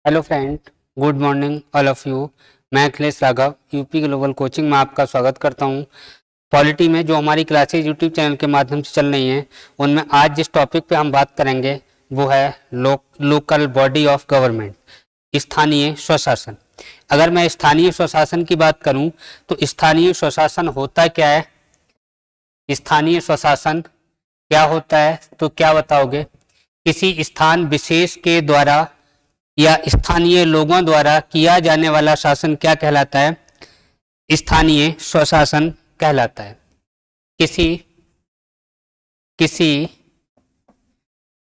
Hello friend, good morning all of you. मैं Akhilesh Raghav UP global coaching में आपका स्वागत करता हूं। पॉलिटी में जो हमारी क्लासेज यूट्यूब चैनल के माध्यम से चल रही हैं, उनमें आज जिस टॉपिक पे हम बात करेंगे वो है लोकल बॉडी ऑफ गवर्नमेंट, स्थानीय स्वशासन। अगर मैं स्थानीय स्वशासन की बात करूं तो स्थानीय स्वशासन होता क्या है? स्थानीय स्वशासन क्या होता है तो क्या बताओगे? किसी स्थान विशेष के द्वारा या स्थानीय लोगों द्वारा किया जाने वाला शासन क्या कहलाता है? स्थानीय स्वशासन कहलाता है। किसी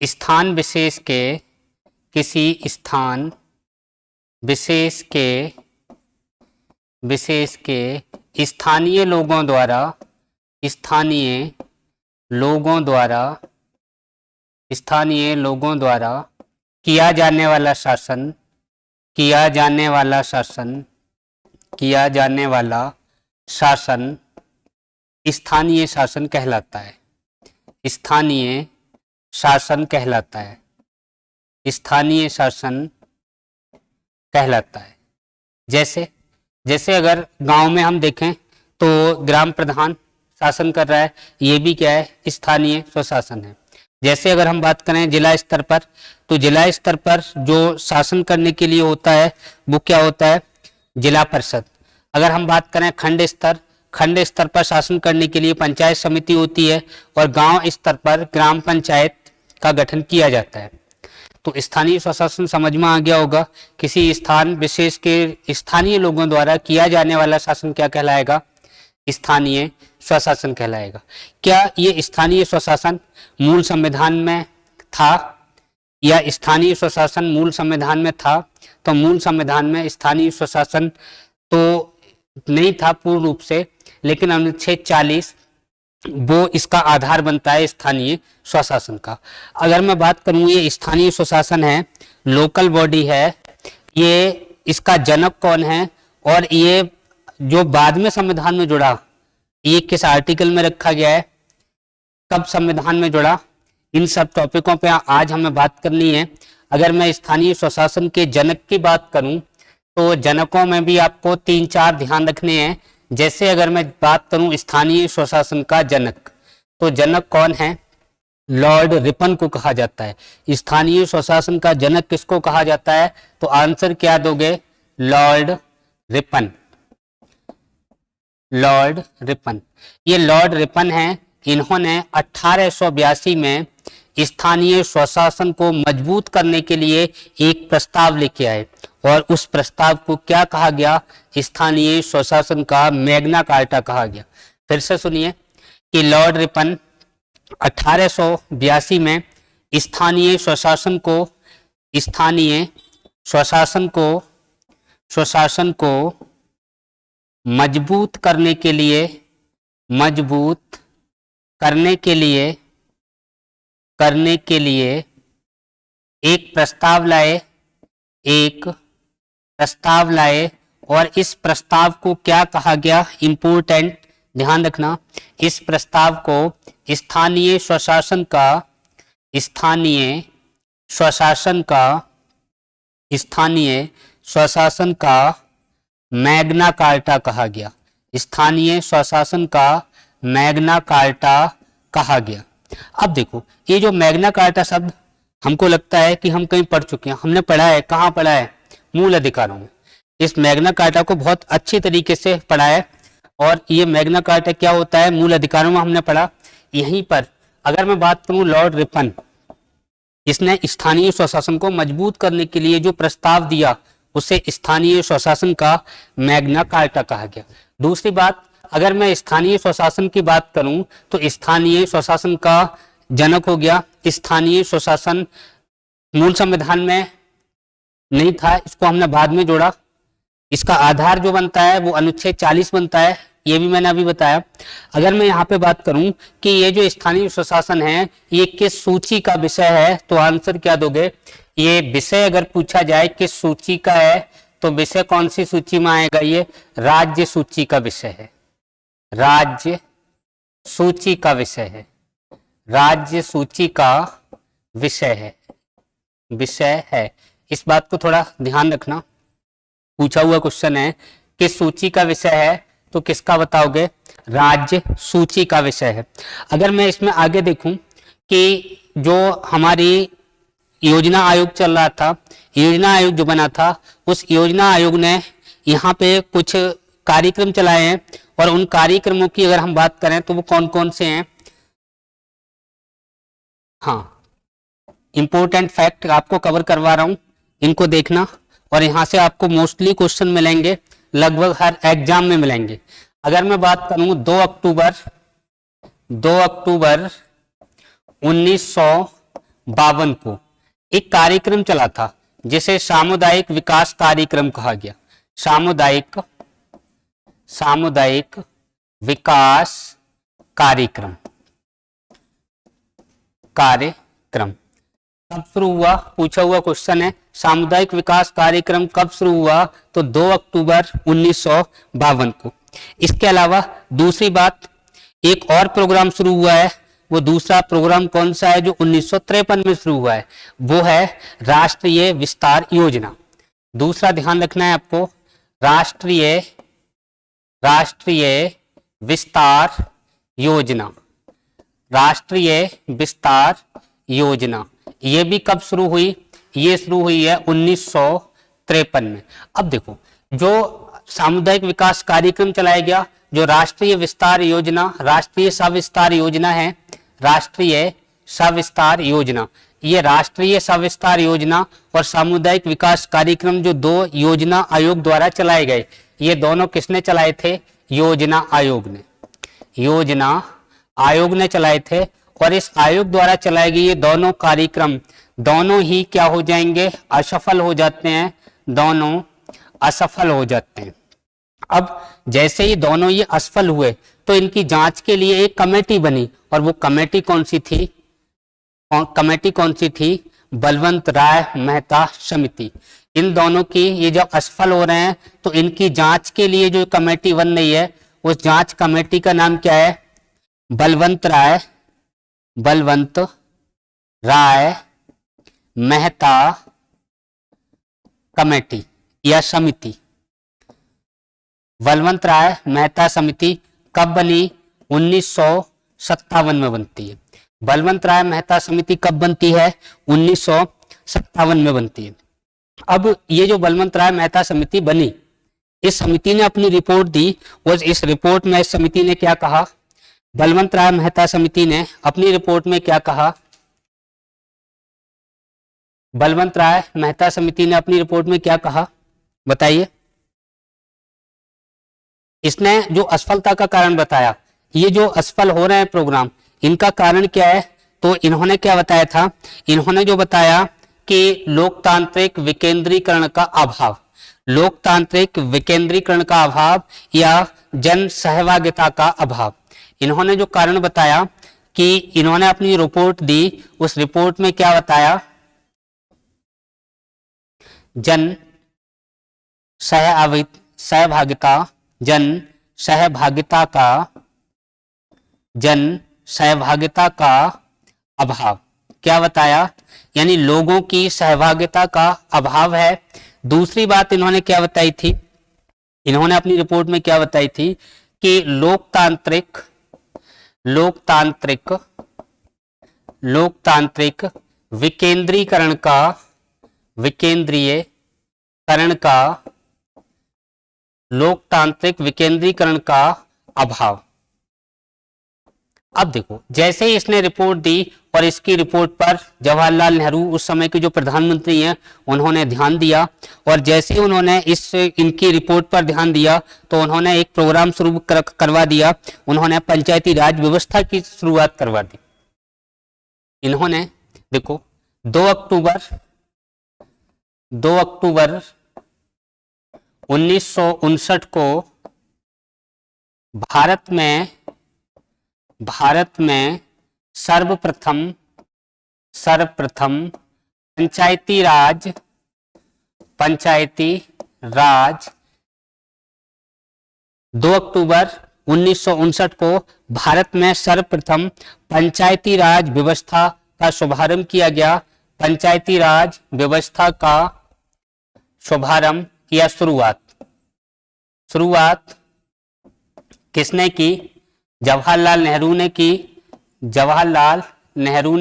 स्थान विशेष के स्थानीय लोगों द्वारा किया जाने वाला शासन स्थानीय शासन कहलाता है। स्थानीय शासन कहलाता है। जैसे अगर गांव में हम देखें तो ग्राम प्रधान शासन कर रहा है, ये भी क्या है? स्थानीय स्वशासन है। जैसे अगर हम बात करें जिला स्तर पर, तो जिला स्तर पर जो शासन करने के लिए होता है वो क्या होता है? जिला परिषद। अगर हम बात करें खंड स्तर पर शासन करने के लिए पंचायत समिति होती है और गांव स्तर पर ग्राम पंचायत का गठन किया जाता है। तो स्थानीय स्वशासन समझ में आ गया होगा। किसी स्थान विशेष के स्थानीय लोगों द्वारा किया जाने वाला शासन क्या कहलाएगा? स्थानीय स्वशासन कहलाएगा। क्या ये स्थानीय स्वशासन मूल संविधान में था या स्थानीय स्वशासन मूल संविधान में था? तो मूल संविधान में स्थानीय स्वशासन तो नहीं था पूर्ण रूप से, लेकिन अनुच्छेद 40 वो इसका आधार बनता है स्थानीय स्वशासन का। अगर मैं बात करूं, ये स्थानीय स्वशासन है, लोकल बॉडी है, ये इसका जनक कौन है और ये जो बाद में संविधान में जुड़ा, ये किस आर्टिकल में रखा गया है, कब संविधान में जुड़ा, इन सब टॉपिकों पे आज हमें बात करनी है। अगर मैं स्थानीय स्वशासन के जनक की बात करूं तो जनकों में भी आपको 3-4 ध्यान रखने हैं। जैसे अगर मैं बात करूं स्थानीय स्वशासन का जनक, तो जनक कौन है? लॉर्ड रिपन को कहा जाता है। स्थानीय स्वशासन का जनक किसको कहा जाता है? तो आंसर क्या दोगे? Lord Ripon. ये लॉर्ड रिपन है। इन्होंने 1882 में स्थानीय स्वशासन को मजबूत करने के लिए एक प्रस्ताव लेके आए और उस प्रस्ताव को क्या कहा गया? स्थानीय स्वशासन का मैग्ना कार्टा कहा गया। फिर से सुनिए कि लॉर्ड रिपन 1882 में स्थानीय स्वशासन को मजबूत करने के लिए एक प्रस्ताव लाए और इस प्रस्ताव को क्या कहा गया? इंपोर्टेंट ध्यान रखना, इस प्रस्ताव को स्थानीय स्वशासन का मैग्ना कार्टा कहा गया। स्थानीय स्वशासन का मैग्ना कार्टा कहा गया। अब देखो, ये जो मैग्ना कार्टा शब्द हमको लगता है कि हम कहीं पढ़ चुके हैं। हमने पढ़ा है, कहाँ पढ़ा है? मूल अधिकारों में। इस मैग्ना कार्टा को बहुत अच्छी तरीके से पढ़ा है और ये मैग्ना कार्टा क्या होता है? मूल अधिकारों में हमने पढ़ा। यहीं पर अगर मैं बात करूं, लॉर्ड रिपन, इसने स्थानीय स्वशासन को मजबूत करने के लिए जो प्रस्ताव दिया उसे स्थानीय स्वशासन का मैग्ना कार्टा कहा गया। दूसरी बात, अगर मैं स्थानीय स्वशासन की बात करूं तो स्थानीय स्वशासन का जनक हो गया। स्थानीय स्वशासन मूल संविधान में नहीं था, इसको हमने बाद में जोड़ा। इसका आधार जो बनता है वो अनुच्छेद 40 बनता है, ये भी मैंने अभी बताया। अगर मैं यहाँ पे बात करूं कि ये जो स्थानीय स्वशासन है ये किस सूची का विषय है, तो आंसर क्या दोगे? ये विषय अगर पूछा जाए किस सूची का है तो विषय कौन सी सूची में आएगा? ये राज्य सूची का विषय है। राज्य सूची का विषय है। इस बात को थोड़ा ध्यान रखना, पूछा हुआ क्वेश्चन है किस सूची का विषय है, तो किसका बताओगे, राज्य सूची का विषय है। अगर मैं इसमें आगे देखूं कि जो हमारी योजना आयोग चल रहा था, योजना आयोग जो बना था, उस योजना आयोग ने यहाँ पे कुछ कार्यक्रम चलाए हैं, और उन कार्यक्रमों की अगर हम बात करें तो वो कौन कौन से हैं। हाँ, इंपॉर्टेंट फैक्ट आपको कवर करवा रहा हूं, इनको देखना, और यहां से आपको मोस्टली क्वेश्चन मिलेंगे, लगभग हर एग्जाम में मिलेंगे। अगर मैं बात करूं 2 अक्टूबर 1952 को एक कार्यक्रम चला था जिसे सामुदायिक विकास कार्यक्रम कहा गया। सामुदायिक विकास कार्यक्रम कब शुरू हुआ, पूछा हुआ क्वेश्चन है। सामुदायिक विकास कार्यक्रम कब शुरू हुआ, तो 2 अक्टूबर 1952 को। इसके अलावा दूसरी बात, एक और प्रोग्राम शुरू हुआ है, वो दूसरा प्रोग्राम कौन सा है जो 1953 में शुरू हुआ है, वो है राष्ट्रीय विस्तार योजना। दूसरा ध्यान रखना है आपको, राष्ट्रीय विस्तार योजना, राष्ट्रीय विस्तार योजना। ये भी कब शुरू हुई, ये शुरू हुई है 1953 में। अब देखो, जो सामुदायिक विकास कार्यक्रम चलाया गया, जो राष्ट्रीय विस्तार योजना, राष्ट्रीय सविस्तार योजना है, राष्ट्रीय सविस्तार योजना, ये राष्ट्रीय सविस्तार योजना और सामुदायिक विकास कार्यक्रम जो 2 योजना आयोग द्वारा चलाए गए, ये दोनों किसने चलाए थे, योजना आयोग ने चलाए थे। और इस आयोग द्वारा चलाए गए ये दोनों कार्यक्रम दोनों ही क्या हो जाएंगे, असफल हो जाते हैं, दोनों असफल हो जाते हैं। अब जैसे ही दोनों ये असफल हुए तो इनकी जांच के लिए एक कमेटी बनी, और वो कमेटी कौन सी थी, बलवंत राय मेहता समिति। इन दोनों की ये जब असफल हो रहे हैं तो इनकी जांच के लिए जो कमेटी बन रही है, उस जांच कमेटी का नाम क्या है, बलवंत राय मेहता कमेटी या समिति। बलवंत राय मेहता समिति कब बनी, 1957 में बनती है। बलवंत राय मेहता समिति कब बनती है, 1957 में बनती है। अब ये जो बलवंत राय मेहता समिति बनी, इस समिति ने अपनी रिपोर्ट दी, और इस रिपोर्ट में इस समिति ने क्या कहा, बलवंत राय मेहता समिति ने अपनी रिपोर्ट में क्या कहा, बलवंत राय मेहता समिति ने अपनी रिपोर्ट में क्या कहा, बताइए। इसने जो असफलता का कारण बताया, ये जो असफल हो रहे हैं प्रोग्राम, इनका कारण क्या है, तो इन्होंने क्या बताया था, इन्होंने जो बताया कि लोकतांत्रिक विकेंद्रीकरण का अभाव, या जन सहभागिता का अभाव। इन्होंने जो कारण बताया कि इन्होंने अपनी रिपोर्ट दी, उस रिपोर्ट में क्या बताया, जन सहभागिता का अभाव। क्या बताया, यानी लोगों की सहभागिता का अभाव है। दूसरी बात इन्होंने क्या बताई थी, इन्होंने अपनी रिपोर्ट में क्या बताई थी कि लोकतांत्रिक विकेंद्रीकरण का अभाव। अब देखो, जैसे ही इसने रिपोर्ट दी और इसकी रिपोर्ट पर जवाहरलाल नेहरू उस समय के जो प्रधानमंत्री हैं उन्होंने ध्यान दिया, और जैसे ही उन्होंने इनकी रिपोर्ट पर ध्यान दिया तो उन्होंने एक प्रोग्राम शुरू करवा दिया, उन्होंने पंचायती राज व्यवस्था की शुरुआत करवा दी। इन्होंने देखो 2 अक्टूबर 1959 को भारत में सर्वप्रथम पंचायती राज 2 अक्टूबर 1959 को भारत में सर्वप्रथम पंचायती राज व्यवस्था का शुभारंभ किया गया। पंचायती राज व्यवस्था का शुभारंभ या शुरुआत किसने की? जवाहरलाल नेहरू ने की। जवाहरलाल नेहरू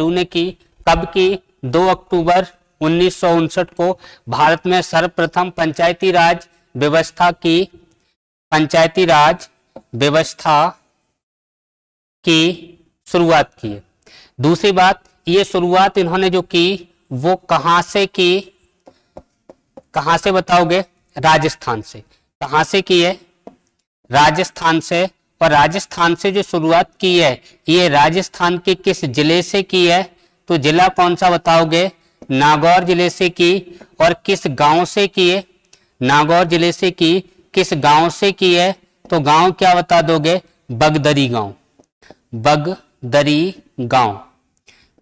ने की। कब की? 2 अक्टूबर 1959 को भारत में सर्वप्रथम पंचायती राज व्यवस्था की शुरुआत की है। दूसरी बात, ये शुरुआत इन्होंने जो की वो कहां से की? कहां से बताओगे? राजस्थान से। कहां से की है? राजस्थान से। और राजस्थान से जो शुरुआत की है ये राजस्थान के किस जिले से की है? तो जिला कौन सा बताओगे? नागौर जिले से की। और किस गांव से की है? नागौर जिले से की। किस गांव से की है? तो गांव क्या बता दोगे? बगदरी गांव। बगदरी गांव।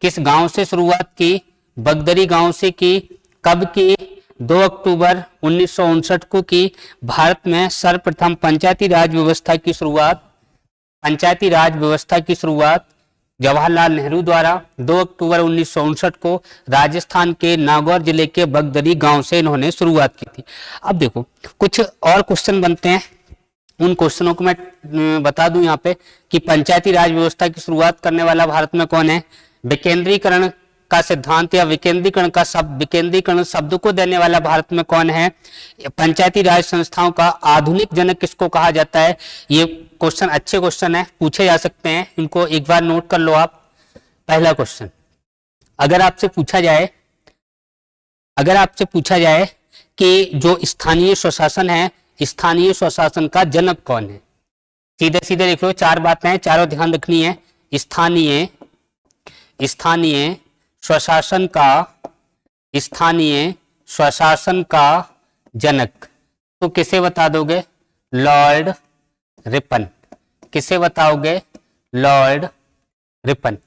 किस गांव से शुरुआत की? बगदरी गांव से की। कब की? 2 अक्टूबर 1959 को की। भारत में सर्वप्रथम पंचायती राज व्यवस्था की शुरुआत जवाहरलाल नेहरू द्वारा 2 अक्टूबर 1959 को राजस्थान के नागौर जिले के बगदरी गांव से इन्होंने शुरुआत की थी। अब देखो कुछ और क्वेश्चन बनते हैं, उन क्वेश्चनों को मैं बता दूं यहाँ पे कि पंचायती राज व्यवस्था की शुरुआत करने वाला भारत में कौन है? विकेंद्रीकरण का सिद्धांत या विकेंद्रीकरण शब्द को देने वाला भारत में कौन है? पंचायती राज संस्थाओं का आधुनिक जनक किसको कहा जाता है? ये क्वेश्चन अच्छे क्वेश्चन है, पूछे जा सकते हैं, इनको एक बार नोट कर लो आप। पहला क्वेश्चन, अगर आपसे पूछा जाए कि जो स्थानीय स्वशासन है, स्थानीय स्वशासन का जनक कौन है? सीधे सीधे देख लो, 4 बातें हैं, चारों ध्यान रखनी है। स्थानीय स्वशासन का जनक, तो किसे बता दोगे? Lord Ripon. किसे बताओगे? Lord Ripon.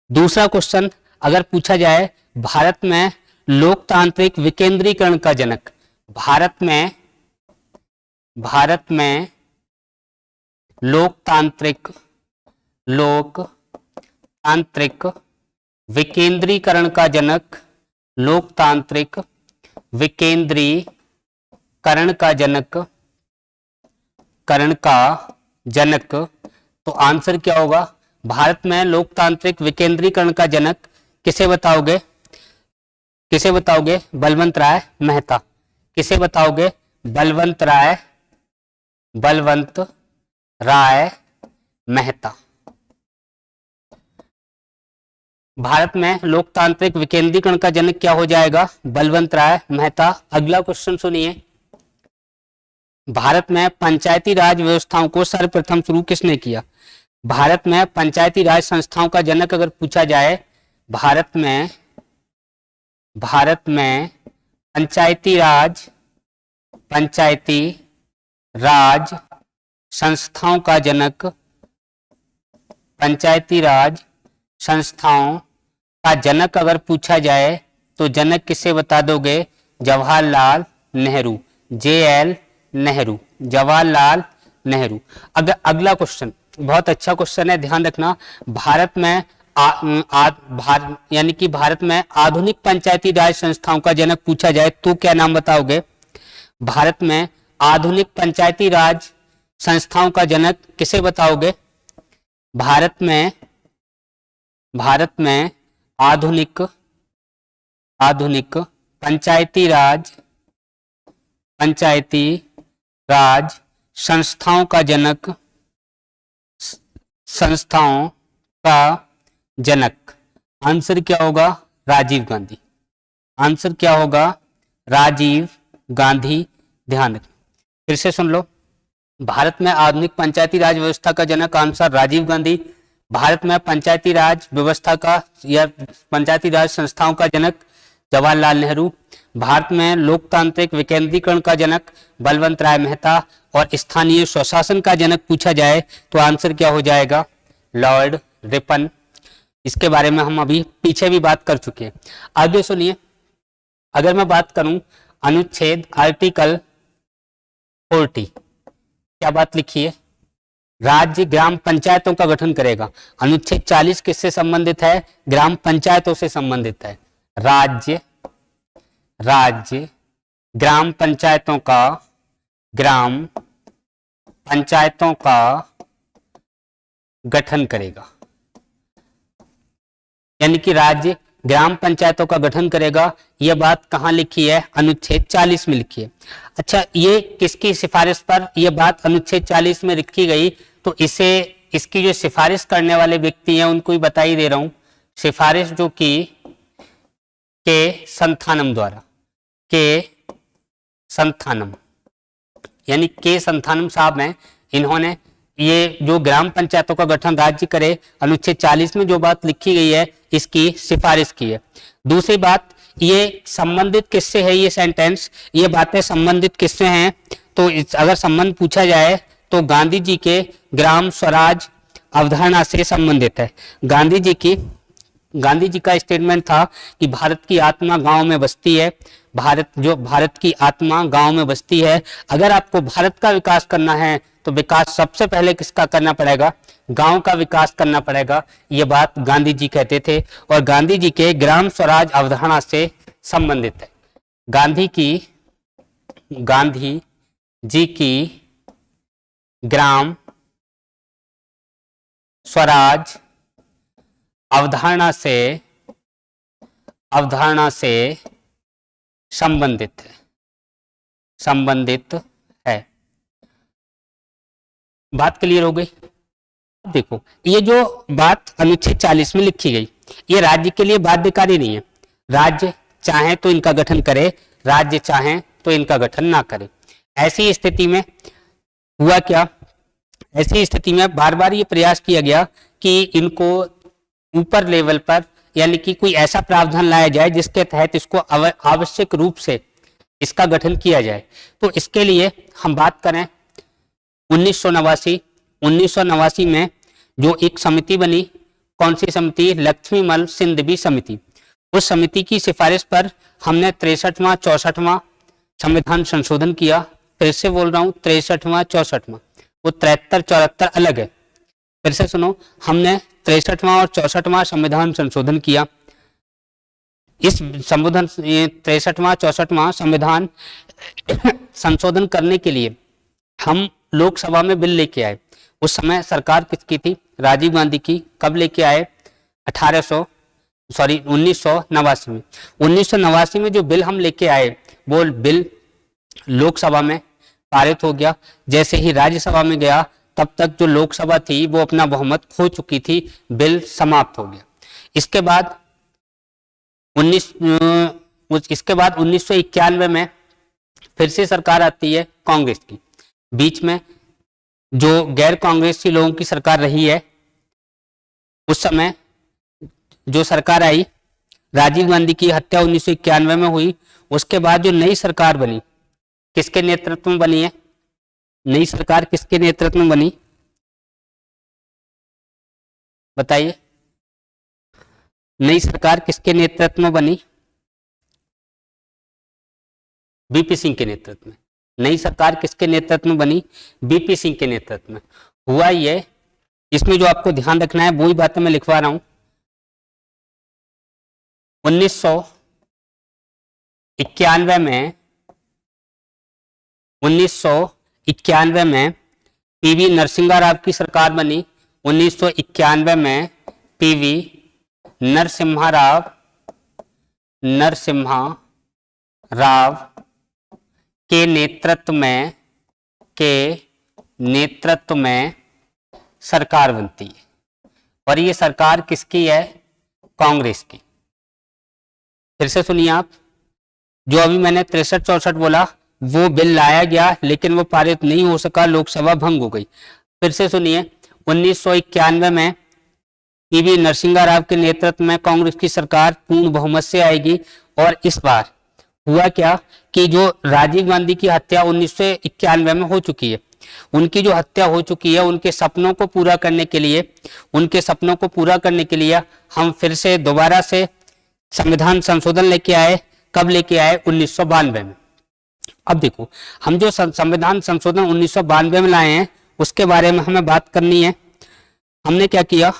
दूसरा क्वेश्चन, अगर पूछा जाए भारत में लोकतांत्रिक विकेंद्रीकरण का जनक, भारत में लोकतांत्रिक विकेंद्रीकरण का जनक, लोकतांत्रिक विकेंद्रीकरण का जनक, तो आंसर क्या होगा? भारत में लोकतांत्रिक विकेंद्रीकरण का जनक किसे बताओगे? बलवंत राय मेहता। किसे बताओगे? बलवंत राय मेहता। भारत में लोकतांत्रिक विकेंद्रीकरण का जनक क्या हो जाएगा? बलवंत राय मेहता। अगला क्वेश्चन सुनिए, भारत में पंचायती राज व्यवस्थाओं को सर्वप्रथम शुरू किसने किया? भारत में पंचायती राज संस्थाओं का जनक अगर पूछा जाए, भारत में पंचायती राज संस्थाओं का जनक, पंचायती राज संस्थाओं का जनक अगर पूछा जाए तो जनक किसे बता दोगे? जवाहरलाल नेहरू। JL नेहरू, जवाहरलाल नेहरू। अगला क्वेश्चन बहुत अच्छा क्वेश्चन है, ध्यान रखना। भारत में यानी कि भारत में आधुनिक पंचायती राज संस्थाओं का जनक पूछा जाए तो क्या नाम बताओगे? भारत में आधुनिक पंचायती राज संस्थाओं का जनक किसे बताओगे? भारत में आधुनिक पंचायती राज संस्थाओं का जनक आंसर क्या होगा? राजीव गांधी। आंसर क्या होगा? राजीव गांधी। ध्यान रखना, फिर से सुन लो। भारत में आधुनिक पंचायती राज व्यवस्था का जनक आंसर राजीव गांधी। भारत में पंचायती राज व्यवस्था का या पंचायती राज संस्थाओं का जनक जवाहरलाल नेहरू। भारत में लोकतांत्रिक विकेंद्रीकरण का जनक बलवंत राय मेहता। और स्थानीय स्वशासन का जनक पूछा जाए तो आंसर क्या हो जाएगा? Lord Ripon. इसके बारे में हम अभी पीछे भी बात कर चुके हैं। आगे सुनिए, अगर मैं बात करूं अनुच्छेद आर्टिकल 40, क्या बात लिखी है? राज्य ग्राम पंचायतों का गठन करेगा। अनुच्छेद 40 किससे संबंधित है? ग्राम पंचायतों से संबंधित है। राज्य ग्राम पंचायतों का गठन करेगा, यानी कि राज्य ग्राम पंचायतों का गठन करेगा। यह बात कहां लिखी है? अनुच्छेद 40 में लिखी है। अच्छा, ये किसकी सिफारिश पर यह बात अनुच्छेद 40 में लिखी गई? तो इसकी जो सिफारिश करने वाले व्यक्ति हैं उनको ही बता ही दे रहा हूं। सिफारिश जो की के संथानम द्वारा, यानी के संथानम साहब हैं। इन्होंने ये जो ग्राम पंचायतों का गठन राज्य करे, अनुच्छेद 40 में जो बात लिखी गई है इसकी सिफारिश की है। दूसरी बात, ये संबंधित किससे है? ये सेंटेंस, ये बातें संबंधित किससे हैं? तो अगर संबंध पूछा जाए तो गांधी जी के ग्राम स्वराज अवधारणा से संबंधित है। गांधी जी का स्टेटमेंट था कि भारत की आत्मा गांव में बसती है। भारत की आत्मा गांव में बसती है। अगर आपको भारत का विकास करना है तो विकास सबसे पहले किसका करना पड़ेगा? गांव का विकास करना पड़ेगा। ये बात गांधी जी कहते थे और गांधी जी के ग्राम स्वराज अवधारणा से संबंधित है। गांधी जी की ग्राम स्वराज अवधारणा से संबंधित है। बात क्लियर हो गई? देखो, ये जो बात अनुच्छेद 40 में लिखी गई, ये राज्य के लिए बाध्यकारी नहीं है। राज्य चाहे तो इनका गठन करे, राज्य चाहे तो इनका गठन ना करे। ऐसी स्थिति में हुआ क्या? ऐसी स्थिति में बार बार ये प्रयास किया गया कि इनको ऊपर लेवल पर, यानी कि कोई ऐसा प्रावधान लाया जाए जिसके तहत इसको आवश्यक रूप से इसका गठन किया जाए। तो इसके लिए हम बात करें 1989 में जो एक समिति बनी, कौन सी समिति? लक्ष्मीमल सिंधवी समिति। उस समिति की सिफारिश पर हमने 63वां 64वां संविधान संशोधन किया। फिर से बोल रहा हूं, 63वां 64वां, वो 63 74 अलग है। फिर से सुनो, हमने 63वां और 64वां संविधान संशोधन किया। इस 63वां 64वां संविधान संशोधन करने के लिए हम लोकसभा में बिल लेके आए। उस समय सरकार किसकी थी? राजीव गांधी की। कब लेके आए? 1989 में। 1989 में जो बिल हम लेके आए, वो बिल लोकसभा में पारित हो गया। जैसे ही राज्यसभा में गया, तब तक जो लोकसभा थी वो अपना बहुमत खो चुकी थी, बिल समाप्त हो गया। इसके बाद 1991 में फिर से सरकार आती है कांग्रेस की। बीच में जो गैर कांग्रेसी लोगों की सरकार रही है, उस समय जो सरकार आई, राजीव गांधी की हत्या 1991 में हुई। उसके बाद जो नई सरकार बनी, किसके नेतृत्व में बनी है? नई सरकार किसके नेतृत्व में बनी? बताइए, नई सरकार किसके नेतृत्व में बनी? बीपी सिंह के नेतृत्व में। नई सरकार किसके नेतृत्व में बनी? बीपी सिंह के नेतृत्व में। हुआ ये, इसमें जो आपको ध्यान रखना है वही बातें मैं लिखवा रहा हूं। 1991 में पीवी नरसिम्हा राव की सरकार बनी। 1991 में पीवी नरसिम्हा राव के नेतृत्व में सरकार बनती है। और ये सरकार किसकी है? कांग्रेस की। फिर से सुनिए आप, जो अभी मैंने 63-64 बोला, वो बिल लाया गया लेकिन वो पारित नहीं हो सका, लोकसभा भंग हो गई। फिर से सुनिए, 1991 में पीवी नरसिम्हा राव के नेतृत्व में कांग्रेस की सरकार पूर्ण बहुमत से आएगी। और इस बार हुआ क्या कि जो राजीव गांधी की हत्या 1991 में हो चुकी है, उनकी जो हत्या हो चुकी है, उनके सपनों को पूरा करने के लिए हम फिर से दोबारा से संविधान संशोधन लेके आए। कब लेके आए? 1992 में। अब देखो, हम जो संविधान संशोधन 1992 में लाए हैं, उसके बारे में हमें बात करनी है। हमने क्या किया,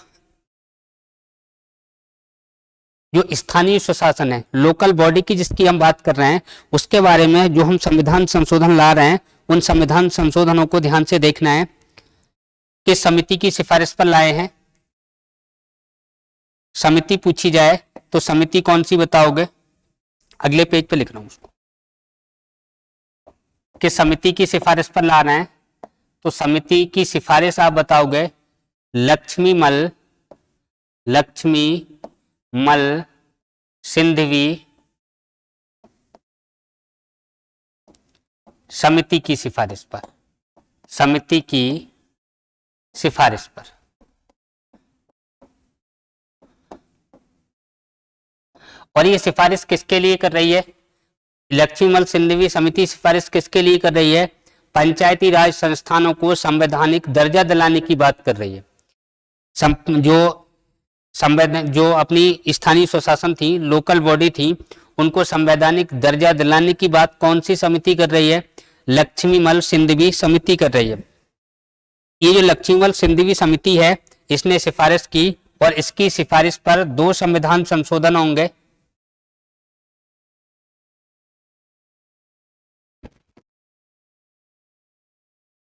जो स्थानीय स्वशासन है, लोकल बॉडी की जिसकी हम बात कर रहे हैं, उसके बारे में जो हम संविधान संशोधन ला रहे हैं, उन संविधान संशोधनों को ध्यान से देखना है। किस समिति की सिफारिश पर लाए हैं? समिति पूछी जाए तो समिति कौन सी बताओगे? अगले पेज पे लिख रहा हूं उसको। किस समिति की सिफारिश पर ला रहे हैं? तो समिति की सिफारिश आप बताओगे लक्ष्मीमल सिंघवी समिति की सिफारिश पर, समिति की सिफारिश पर। और ये सिफारिश किसके लिए कर रही है? लक्ष्मीमल सिंघवी समिति सिफारिश किसके लिए कर रही है? पंचायती राज संस्थानों को संवैधानिक दर्जा दिलाने की बात कर रही है। जो अपनी स्थानीय स्वशासन थी, लोकल बॉडी थी, उनको संवैधानिक दर्जा दिलाने की बात कौन सी समिति कर रही है? लक्ष्मीमल सिंघवी समिति कर रही है। ये जो लक्ष्मीमल सिंघवी समिति है, इसने सिफारिश की और इसकी सिफारिश पर 2 संविधान संशोधन होंगे।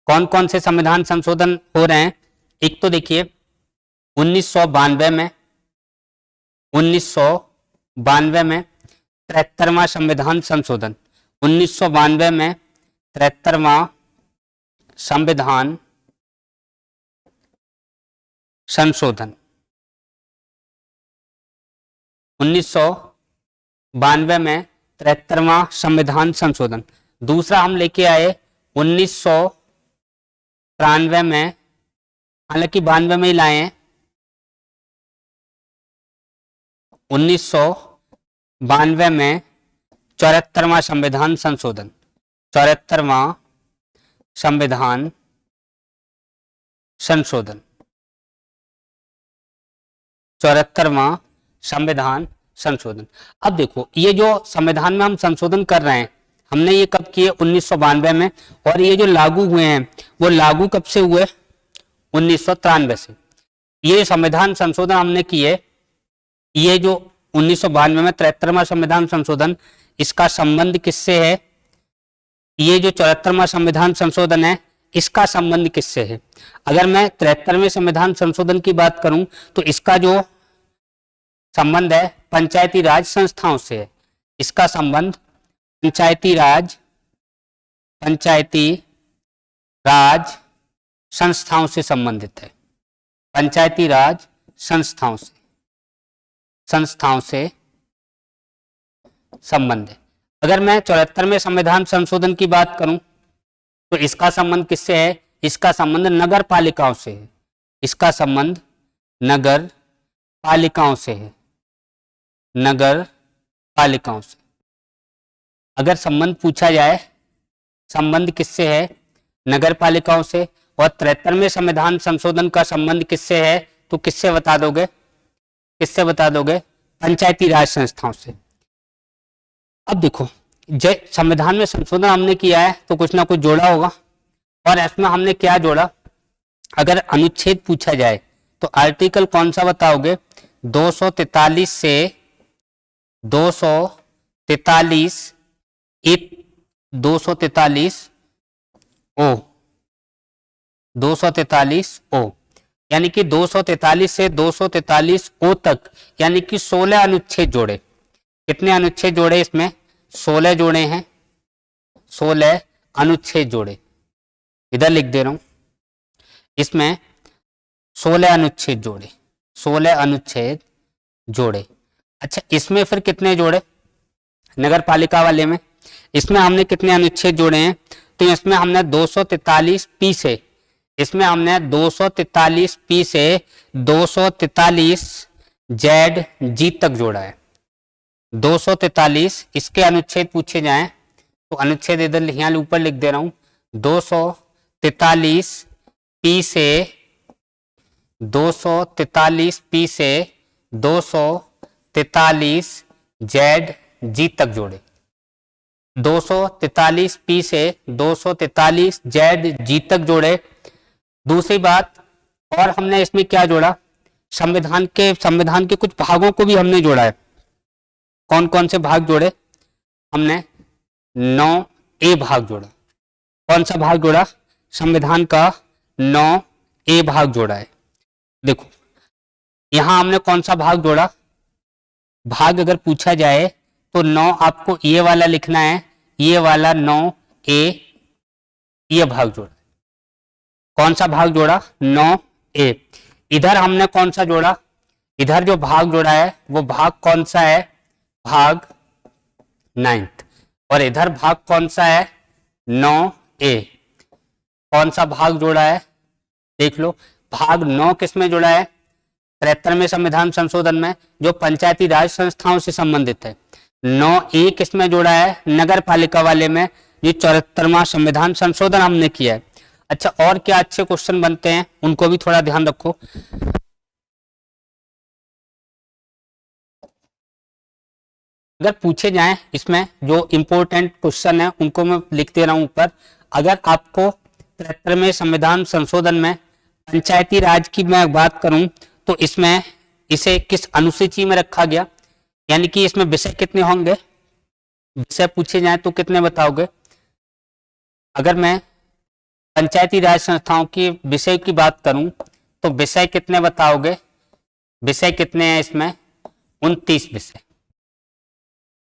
कौन कौन से संविधान संशोधन हो रहे हैं? एक तो देखिए 1992 में 73वां संविधान संशोधन, 1992 में 73वां संविधान संशोधन, 1992 में 73वां संविधान संशोधन। दूसरा हम लेके आए 1993 में, हालांकि 92 में ही लाए हैं, 1992 में 74वां संविधान संशोधन, 74वां संविधान संशोधन, 74वां संविधान संशोधन। अब देखो ये जो संविधान में हम संशोधन कर रहे हैं, हमने ये कब किए? 1992 में। और ये जो लागू हुए हैं वो लागू कब से हुए? 1993 से। ये संविधान संशोधन हमने किए, ये जो 1992 में 73वां संविधान संशोधन, इसका संबंध किससे है? ये जो 74वां संविधान संशोधन है, इसका संबंध किससे है? अगर मैं 73वें संविधान संशोधन की बात करूं तो इसका जो संबंध है पंचायती राज संस्थाओं से है। इसका संबंध पंचायती राज संस्थाओं से संबंधित है। पंचायती राज संस्थाओं से संबंध है। अगर मैं 74वें संविधान संशोधन की बात करूं तो इसका संबंध किससे है? इसका संबंध नगर पालिकाओं से है। इसका संबंध नगर पालिकाओं से है, नगर पालिकाओं से। अगर संबंध पूछा जाए, संबंध किससे है? नगर पालिकाओं से। और 73वें संविधान संशोधन का संबंध किससे है? तो किससे बता दोगे? किससे बता दोगे? पंचायती राज संस्थाओं से। अब देखो, जब संविधान में संशोधन हमने किया है तो कुछ ना कुछ जोड़ा होगा, और इसमें हमने क्या जोड़ा? अगर अनुच्छेद पूछा जाए तो आर्टिकल कौन सा बताओगे? 243 से 243 ओ, यानी कि 243 से 243 ओ तक, यानी कि 16 अनुच्छेद जोड़े। कितने अनुच्छेद जोड़े? इसमें 16 जोड़े हैं, 16 अनुच्छेद जोड़े। इधर लिख दे रहा हूं, इसमें 16 अनुच्छेद जोड़े, 16 अनुच्छेद जोड़े। अच्छा, इसमें फिर कितने जोड़े? नगर पालिका वाले में इसमें हमने कितने अनुच्छेद जोड़े हैं? तो इसमें हमने 243 पी से, इसमें हमने 243 पी से 243 जेड जी तक जोड़ा है। 243 इसके अनुच्छेद पूछे जाएं तो अनुच्छेद इधर यहाँ ऊपर लिख दे रहा हूं, 243 पी से 243 पी से 243 जेड जी तक जोड़े। 243 पी से 243 जेड जी तक जोड़े। दूसरी बात, और हमने इसमें क्या जोड़ा, संविधान के कुछ भागों को भी हमने जोड़ा है। कौन कौन से भाग जोड़े हमने? 9A भाग जोड़ा। कौन सा भाग जोड़ा? संविधान का 9A भाग जोड़ा है। देखो यहां हमने कौन सा भाग जोड़ा, भाग अगर पूछा जाए तो 9 आपको ये वाला लिखना है, ये वाला 9A, ये भाग जोड़ा। कौन सा भाग जोड़ा? 9A। इधर हमने कौन सा जोड़ा, इधर जो भाग जोड़ा है वो भाग कौन सा है? भाग 9th। और इधर भाग कौन सा है? 9A। कौन सा भाग जोड़ा है? देख लो, भाग 9 किस में जुड़ा है? 73वें संविधान संशोधन में, जो पंचायती राज संस्थाओं से संबंधित है। 9A किस में जोड़ा है? नगर पालिका वाले में, जो 74वां संविधान संशोधन हमने किया है। अच्छा, और क्या अच्छे क्वेश्चन बनते हैं उनको भी थोड़ा ध्यान रखो। अगर पूछे जाएं, इसमें जो इंपॉर्टेंट क्वेश्चन है उनको मैं लिख दे रहा हूं ऊपर। अगर आपको 73वें संविधान संशोधन में पंचायती राज की मैं बात करूं तो इसमें इसे किस अनुसूची में रखा गया, यानी कि इसमें विषय कितने होंगे, विषय पूछे जाएं तो कितने बताओगे? अगर मैं पंचायती राज संस्थाओं की विषय की बात करूं तो विषय कितने बताओगे? विषय कितने हैं इसमें? 29 विषय।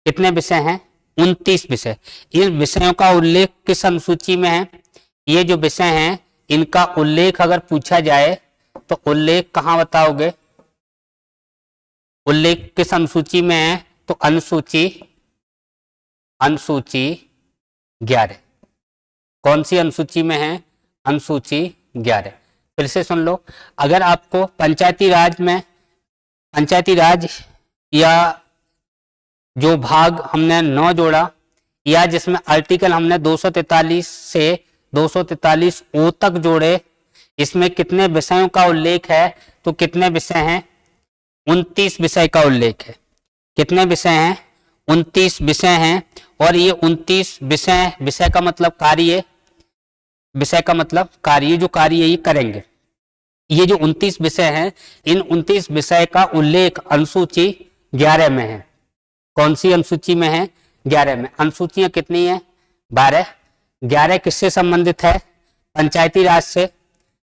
कितने विषय हैं? 29 विषय। इन विषयों का उल्लेख किस अनुसूची में है? ये जो विषय हैं इनका उल्लेख अगर पूछा जाए तो उल्लेख कहां बताओगे? उल्लेख किस अनुसूची में है? तो अनुसूची 11। कौन सी अनुसूची में है? अनुसूची 11। फिर से सुन लो, अगर आपको पंचायती राज या जो भाग हमने 9 जोड़ा, या जिसमें आर्टिकल हमने 243 से 243 ओ तक जोड़े, इसमें कितने विषयों का उल्लेख है? तो कितने विषय हैं? 29 विषय का उल्लेख है। कितने विषय हैं? 29 विषय हैं। और ये 29 विषय का मतलब कार्य, विषय का मतलब कार्य, जो कार्य ये करेंगे। ये जो 29 विषय हैं, इन 29 विषय का उल्लेख अनुसूची 11 में है। कौन सी अनुसूची में है? 11 में। अनुसूचियां कितनी है? 12। 11 किससे संबंधित है? पंचायती राज से।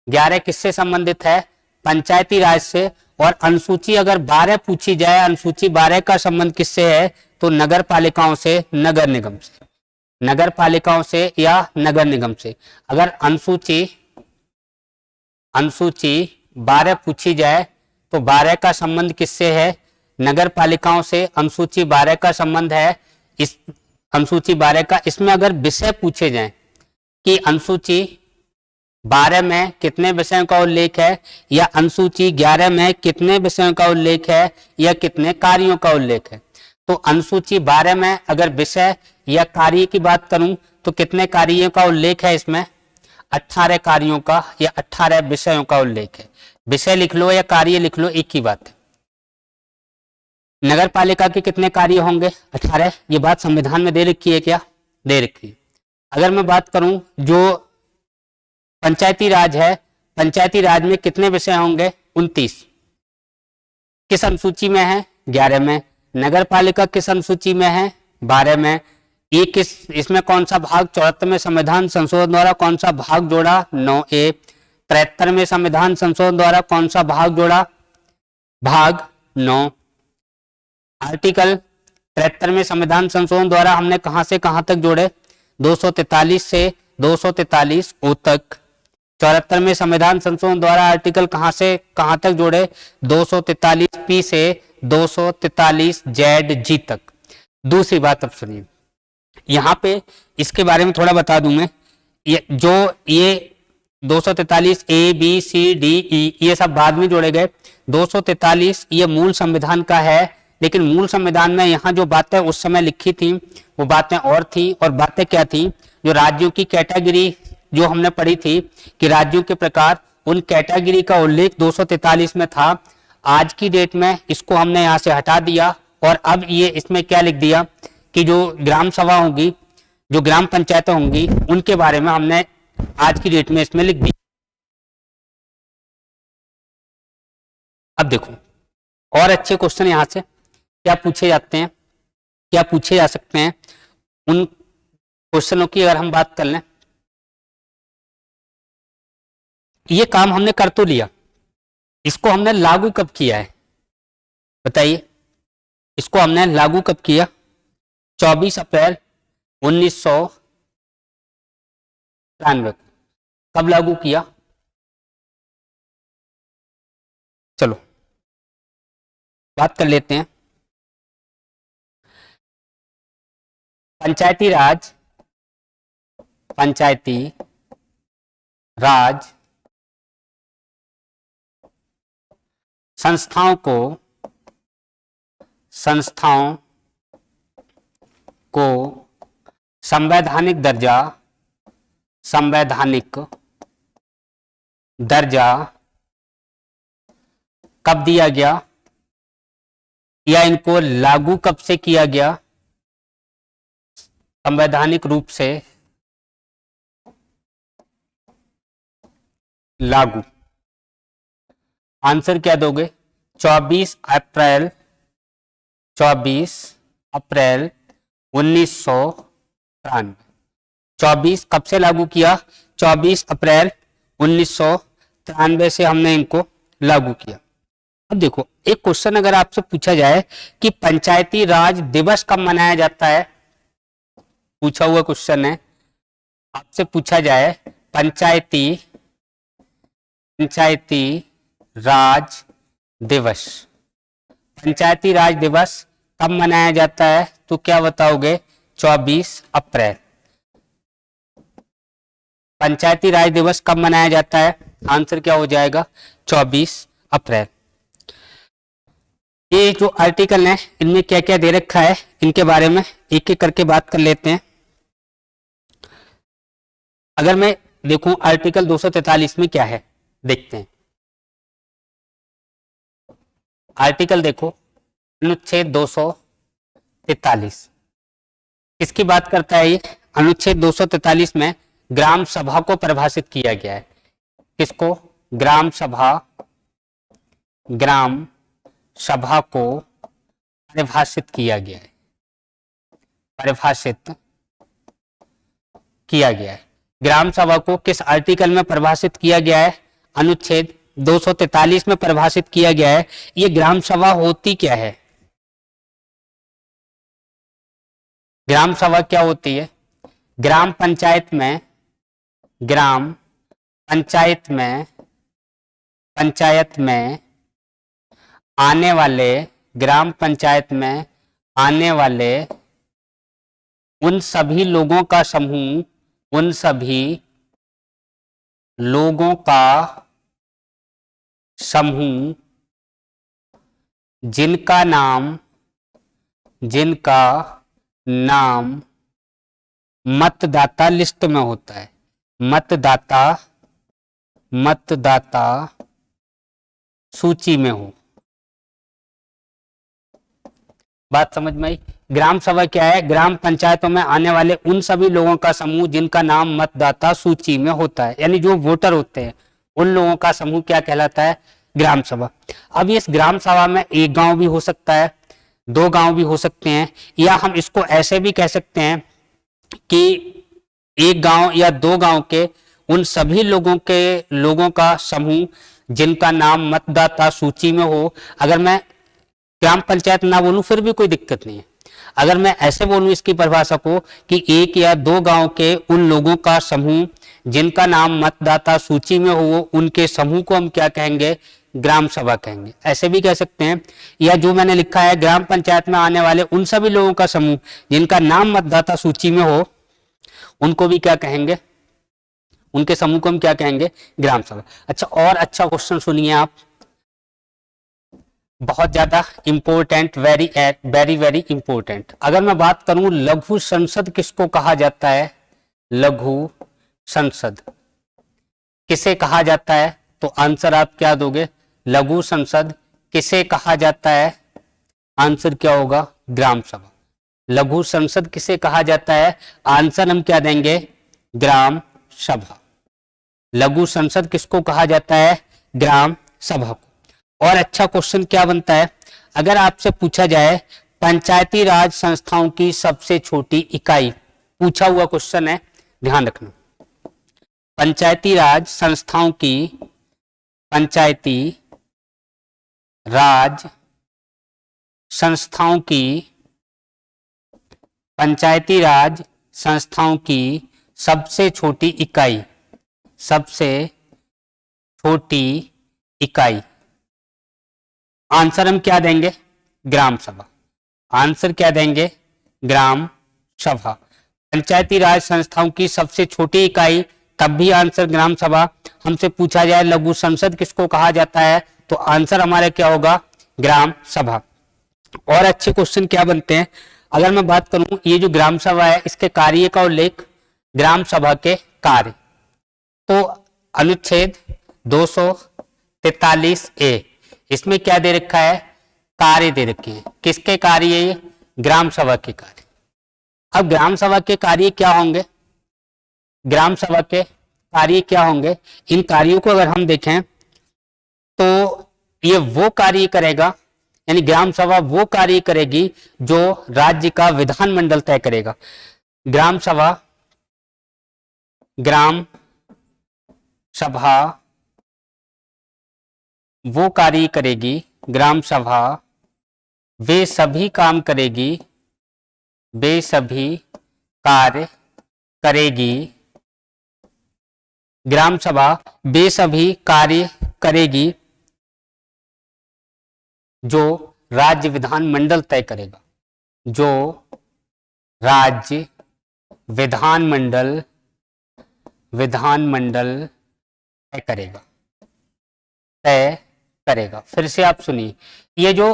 11 किससे संबंधित है? पंचायती राज से। और अनुसूची अगर 12 पूछी जाए, अनुसूची 12 का संबंध किससे है? तो नगर पालिकाओं से, नगर निगम से, नगर पालिकाओं से या नगर निगम से। अगर अनुसूची 12 पूछी जाए तो 12 का संबंध किससे है? नगर पालिकाओं से। अनुसूची 12 का संबंध है इस अनुसूची 12 का। इसमें अगर विषय पूछे जाएं कि अनुसूची 12 में कितने विषयों का उल्लेख है, या अनुसूची 11 में कितने विषयों का उल्लेख है, या कितने कार्यों का उल्लेख है, तो अनुसूची 12 में अगर विषय या कार्य की बात करूं तो कितने कार्यों का उल्लेख है? इसमें 18 कार्यों का या 18 विषयों का उल्लेख है। विषय लिख लो या कार्य लिख लो, एक ही बात है। नगर पालिका के कितने कार्य होंगे? 18। ये बात संविधान में दे रखी है क्या? दे रखी है। अगर मैं बात करूं जो पंचायती राज है, पंचायती राज में कितने विषय होंगे? 29। किस अनुसूची में है? 11 में। नगर पालिका किस अनुसूची में है? 12 में। ये इसमें कौन सा भाग 74वें संविधान संशोधन द्वारा कौन सा भाग जोड़ा? 9A। 73वें संविधान संशोधन द्वारा कौन सा भाग जोड़ा? भाग 9। आर्टिकल 73वें संविधान संशोधन द्वारा हमने कहां से कहां तक जोड़े? 243 से 243 ओ तक। 74वें संविधान संशोधन द्वारा आर्टिकल कहां से कहां तक जोड़े? 243P से 243ZG तक। दूसरी बात अब सुनिए, यहां पे इसके बारे में थोड़ा बता दूं मैं। ये 243A B C D E ये सब बाद में जोड़े गए। 243 ये मूल संविधान का है, लेकिन मूल संविधान में यहाँ जो बातें उस समय लिखी थी वो बातें और थी। और बातें क्या थी? जो राज्यों की कैटेगरी जो हमने पढ़ी थी कि राज्यों के प्रकार, उन कैटेगरी का उल्लेख 243 में था। आज की डेट में इसको हमने यहाँ से हटा दिया और अब ये इसमें क्या लिख दिया कि जो ग्राम सभा होंगी, जो ग्राम पंचायतें होंगी, उनके बारे में हमने आज की डेट में इसमें लिख दिया। अब देखो और अच्छे क्वेश्चन यहां से क्या पूछे जाते हैं, क्या पूछे जा सकते हैं, उन क्वेश्चनों की अगर हम बात कर लें। ये काम हमने कर तो लिया, इसको हमने लागू कब किया है बताइए, इसको हमने लागू कब किया? 24 अप्रैल 1993 को। कब लागू किया? चलो बात कर लेते हैं। पंचायती राज, पंचायती राज संस्थाओं को संवैधानिक दर्जा कब दिया गया, या इनको लागू कब से किया गया? संवैधानिक रूप से लागू। आंसर क्या दोगे? 24 अप्रैल 1993। 24 कब से लागू किया? 24 अप्रैल 1993 से हमने इनको लागू किया। अब देखो एक क्वेश्चन अगर आपसे पूछा जाए कि पंचायती राज दिवस कब मनाया जाता है, पूछा हुआ क्वेश्चन है, आपसे पूछा जाए पंचायती राज दिवस, पंचायती राज दिवस कब मनाया जाता है, तो क्या बताओगे? 24 अप्रैल। पंचायती राज दिवस कब मनाया जाता है? आंसर क्या हो जाएगा? 24 अप्रैल। ये जो आर्टिकल है इनमें क्या क्या दे रखा है, इनके बारे में एक एक करके बात कर लेते हैं। अगर मैं देखूं आर्टिकल 243 में क्या है, देखते हैं। आर्टिकल देखो, अनुच्छेद 243 किसकी बात करता है? ये अनुच्छेद 243 में ग्राम सभा को परिभाषित किया गया है। किसको? ग्राम सभा को परिभाषित किया गया है, ग्राम सभा को किस आर्टिकल में परिभाषित किया गया है? अनुच्छेद 243 में परिभाषित किया गया है। ये ग्राम सभा होती क्या है? ग्राम सभा क्या होती है? ग्राम पंचायत में आने वाले, ग्राम पंचायत में आने वाले उन सभी लोगों का समूह जिनका नाम मतदाता लिस्ट में होता है, मतदाता सूची में हो। बात समझ में आई? ग्राम सभा क्या है? ग्राम पंचायतों में आने वाले उन सभी लोगों का समूह जिनका नाम मतदाता सूची में होता है, यानी जो वोटर होते हैं उन लोगों का समूह क्या कहलाता है? ग्राम सभा। अब इस ग्राम सभा में एक गांव भी हो सकता है, दो गांव भी हो सकते हैं, या हम इसको ऐसे भी कह सकते हैं कि एक गांव या दो गांव के उन सभी लोगों का समूह जिनका नाम मतदाता सूची में हो। अगर मैं ग्राम पंचायत ना बोलूं फिर भी कोई दिक्कत नहीं है, अगर मैं ऐसे बोलूं इसकी परिभाषा को कि एक या दो गांव के उन लोगों का समूह जिनका नाम मतदाता सूची में हो, उनके समूह को हम क्या कहेंगे? ग्राम सभा कहेंगे। ऐसे भी कह सकते हैं, या जो मैंने लिखा है ग्राम पंचायत में आने वाले उन सभी लोगों का समूह जिनका नाम मतदाता सूची में हो, उनको भी क्या कहेंगे? उनके समूह को हम क्या कहेंगे? ग्राम सभा। अच्छा, और अच्छा क्वेश्चन सुनिए आप, बहुत ज्यादा इंपॉर्टेंट, वेरी वेरी इंपॉर्टेंट। अगर मैं बात करूं लघु संसद किसको कहा जाता है? लघु संसद किसे कहा जाता है? तो आंसर आप क्या दोगे? लघु संसद किसे कहा जाता है? आंसर क्या होगा? ग्राम सभा। लघु संसद किसे कहा जाता है? आंसर हम क्या देंगे? ग्राम सभा। लघु संसद किसको कहा जाता है? ग्राम सभा को। और अच्छा क्वेश्चन क्या बनता है, अगर आपसे पूछा जाए पंचायती राज संस्थाओं की सबसे छोटी इकाई, पूछा हुआ क्वेश्चन है, ध्यान रखना। पंचायती राज संस्थाओं की, पंचायती राज संस्थाओं की, पंचायती राज संस्थाओं की सबसे छोटी इकाई, सबसे छोटी इकाई, आंसर हम क्या देंगे, ग्राम सभा। आंसर क्या देंगे, ग्राम सभा। पंचायती राज संस्थाओं की सबसे छोटी इकाई, तब भी आंसर ग्राम सभा। हमसे पूछा जाए लघु संसद किसको कहा जाता है, तो आंसर हमारा क्या होगा, ग्राम सभा। और अच्छे क्वेश्चन क्या बनते हैं, अगर मैं बात करूं, ये जो ग्राम सभा है इसके कार्य का उल्लेख, ग्राम सभा के कार्य, तो अनुच्छेद 243 ए, इसमें क्या दे रखा है, कार्य दे रखे हैं। किसके कार्य, ये ग्राम सभा के कार्य। अब ग्राम सभा के कार्य क्या होंगे, ग्राम सभा के कार्य क्या होंगे, इन कार्यों को अगर हम देखें तो ये वो कार्य करेगा, यानी ग्राम सभा वो कार्य करेगी जो राज्य का विधानमंडल तय करेगा। ग्राम सभा, ग्राम सभा वो कार्य करेगी, ग्राम सभा वे सभी काम करेगी, वे सभी कार्य करेगी, ग्राम सभा वे सभी कार्य करेगी जो राज्य विधानमंडल तय करेगा, जो राज्य विधानमंडल तय करेगा, तय करेगा। फिर से आप सुनिए, ये जो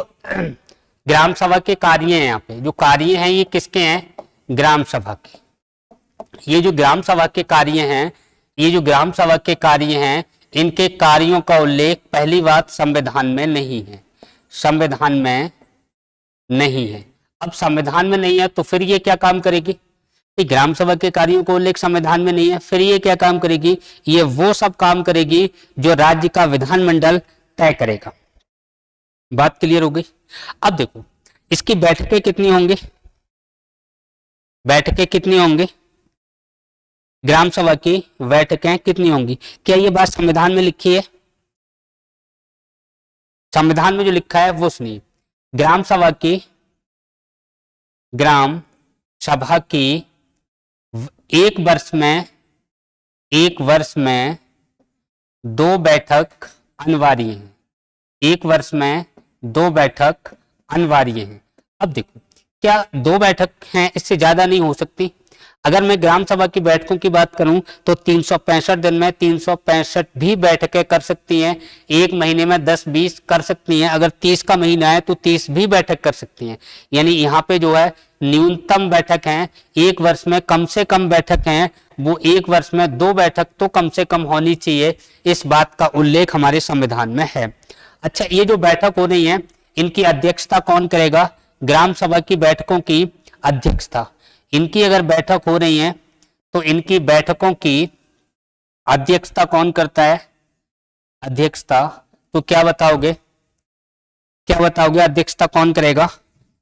ग्राम सभा के कार्य हैं, यहाँ पे जो कार्य हैं ये किसके हैं, ग्राम सभा के। ये जो ग्राम सभा के कार्य हैं, ये जो ग्राम सभा के कार्य हैं, इनके कार्यों का उल्लेख, पहली बात, संविधान में नहीं है, संविधान में नहीं है। अब संविधान में नहीं है तो फिर ये क्या काम करेगी, ग्राम सभा के कार्यों को उल्लेख संविधान में नहीं है, फिर ये क्या काम करेगी, ये वो सब काम करेगी जो राज्य का विधानमंडल तय करेगा। बात क्लियर हो गई। अब देखो इसकी बैठकें कितनी होंगी, बैठकें कितनी होंगी, ग्राम सभा की बैठकें कितनी होंगी, क्या ये बात संविधान में लिखी है, संविधान में जो लिखा है वो सुनिए, ग्राम सभा की, ग्राम सभा की एक वर्ष में 2 बैठक अनिवार्य है, एक वर्ष में 2 बैठक अनिवार्य है। अब देखो क्या 2 बैठक हैं, इससे ज्यादा नहीं हो सकती। अगर मैं ग्राम सभा की बैठकों की बात करूं तो 365 दिन में 365 भी बैठकें कर सकती हैं, एक महीने में 10-20 कर सकती हैं, अगर 30 का महीना है तो 30 भी बैठक कर सकती हैं। यानी यहाँ पे जो है न्यूनतम बैठक है, एक वर्ष में कम से कम बैठक हैं, वो एक वर्ष में 2 बैठक तो कम से कम होनी चाहिए, इस बात का उल्लेख हमारे संविधान में है। अच्छा, ये जो बैठक हो रही है इनकी अध्यक्षता कौन करेगा, ग्राम सभा की बैठकों की अध्यक्षता, इनकी अगर बैठक हो रही है तो इनकी बैठकों की अध्यक्षता कौन करता है, अध्यक्षता, तो क्या बताओगे, क्या बताओगे, अध्यक्षता कौन करेगा,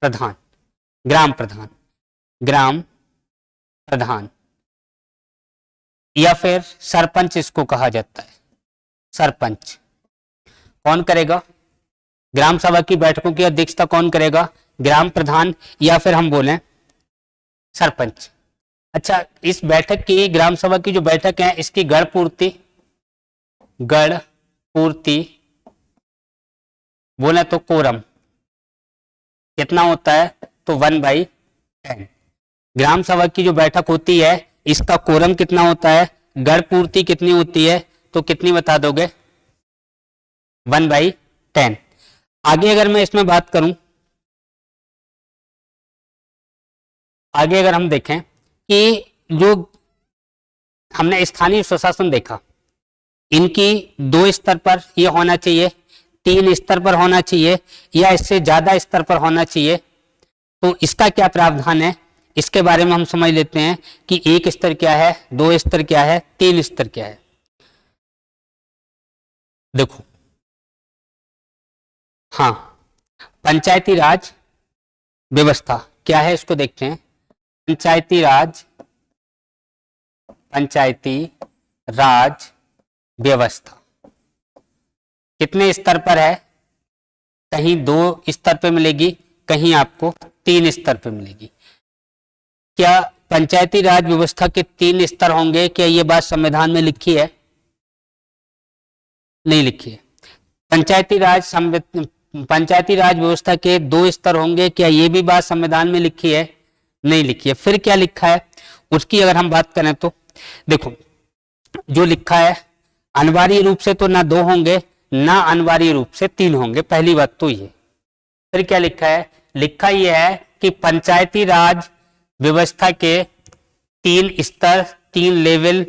प्रधान, ग्राम प्रधान, ग्राम प्रधान, या फिर सरपंच इसको कहा जाता है, सरपंच कौन करेगा, ग्राम सभा की बैठकों की अध्यक्षता कौन करेगा, ग्राम प्रधान या फिर हम बोलें सरपंच। अच्छा, इस बैठक की, ग्राम सभा की जो बैठक है इसकी गण पूर्ति बोले तो कोरम कितना होता है, तो 1/10। ग्राम सभा की जो बैठक होती है इसका कोरम कितना होता है, गण पूर्ति कितनी होती है, तो कितनी बता दोगे, 1/10। आगे अगर मैं इसमें बात करूं, आगे अगर हम देखें कि जो हमने स्थानीय स्वशासन देखा, इनकी 2 स्तर पर यह होना चाहिए, 3 स्तर पर होना चाहिए, या इससे ज्यादा स्तर पर होना चाहिए, तो इसका क्या प्रावधान है, इसके बारे में हम समझ लेते हैं कि 1 स्तर क्या है, 2 स्तर क्या है, 3 स्तर क्या है। देखो हाँ, पंचायती राज व्यवस्था क्या है इसको देखते हैं। पंचायती राज व्यवस्था कितने स्तर पर है? कहीं 2 स्तर पे मिलेगी, कहीं आपको 3 स्तर पे मिलेगी। क्या पंचायती राज व्यवस्था के 3 स्तर होंगे? क्या ये बात संविधान में लिखी है? नहीं लिखी है। पंचायती राज व्यवस्था के 2 स्तर होंगे, क्या ये भी बात संविधान में लिखी है? नहीं लिखी है। फिर क्या लिखा है उसकी अगर हम बात करें तो देखो, जो लिखा है अनिवार्य रूप से तो ना 2 होंगे, ना अनिवार्य रूप से 3 होंगे, पहली बात तो ये। फिर क्या लिखा है? लिखा यह है कि पंचायती राज व्यवस्था के 3 स्तर, 3 लेवल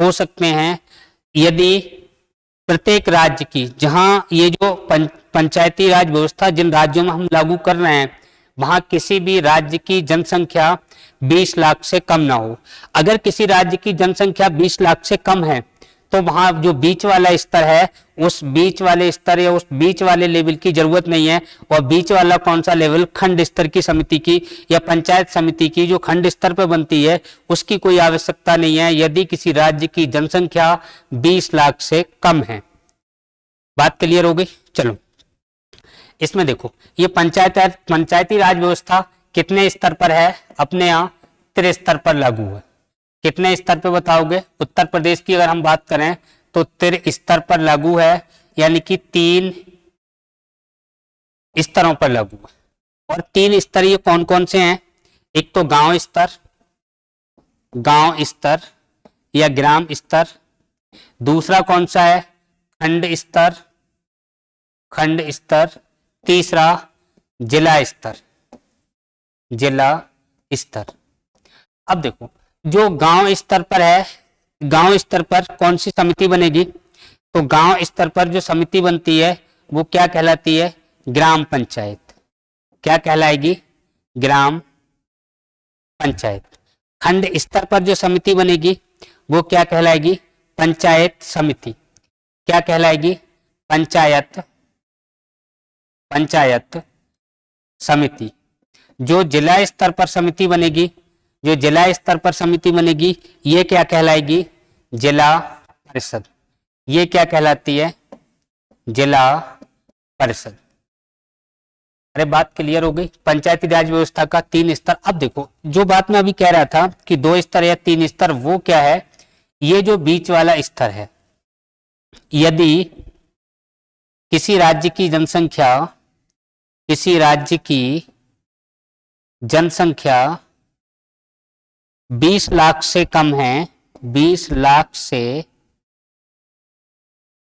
हो सकते हैं यदि प्रत्येक राज्य की, जहां ये जो पंचायती राज व्यवस्था जिन राज्यों में हम लागू कर रहे हैं वहां किसी भी राज्य की जनसंख्या 20 लाख से कम ना हो। अगर किसी राज्य की जनसंख्या 20 लाख से कम है तो वहां जो बीच वाला स्तर है, उस बीच वाले स्तर या उस बीच वाले लेवल की जरूरत नहीं है। और बीच वाला कौन सा लेवल? खंड स्तर की समिति की या पंचायत समिति की जो खंड स्तर पर बनती है, उसकी कोई आवश्यकता नहीं है यदि किसी राज्य की जनसंख्या 20 लाख से कम है। बात क्लियर हो गई? चलो इसमें देखो, ये पंचायती राज व्यवस्था कितने स्तर पर है? अपने यहाँ त्रिस्तर पर लागू है। कितने स्तर पर बताओगे? उत्तर प्रदेश की अगर हम बात करें तो त्रिस्तर पर लागू है, यानी कि 3 स्तरों पर लागू है। और 3 स्तर ये कौन कौन से हैं? एक तो गांव स्तर या ग्राम स्तर। दूसरा कौन सा है? खंड स्तर। तीसरा जिला स्तर। अब देखो, जो गांव स्तर पर है, गांव स्तर पर कौन सी समिति बनेगी? तो गांव स्तर पर जो समिति बनती है वो क्या कहलाती है? ग्राम पंचायत। क्या कहलाएगी? ग्राम पंचायत। खंड स्तर पर जो समिति बनेगी वो क्या कहलाएगी? पंचायत समिति। क्या कहलाएगी? पंचायत समिति। जो जिला स्तर पर समिति बनेगी, ये क्या कहलाएगी? जिला परिषद। ये क्या कहलाती है? जिला परिषद। अरे बात क्लियर हो गई? पंचायती राज व्यवस्था का 3 स्तर। अब देखो, जो बात मैं अभी कह रहा था कि 2 स्तर या 3 स्तर, वो क्या है? ये जो बीच वाला स्तर है, यदि किसी राज्य की जनसंख्या 20 लाख से कम है, 20 लाख से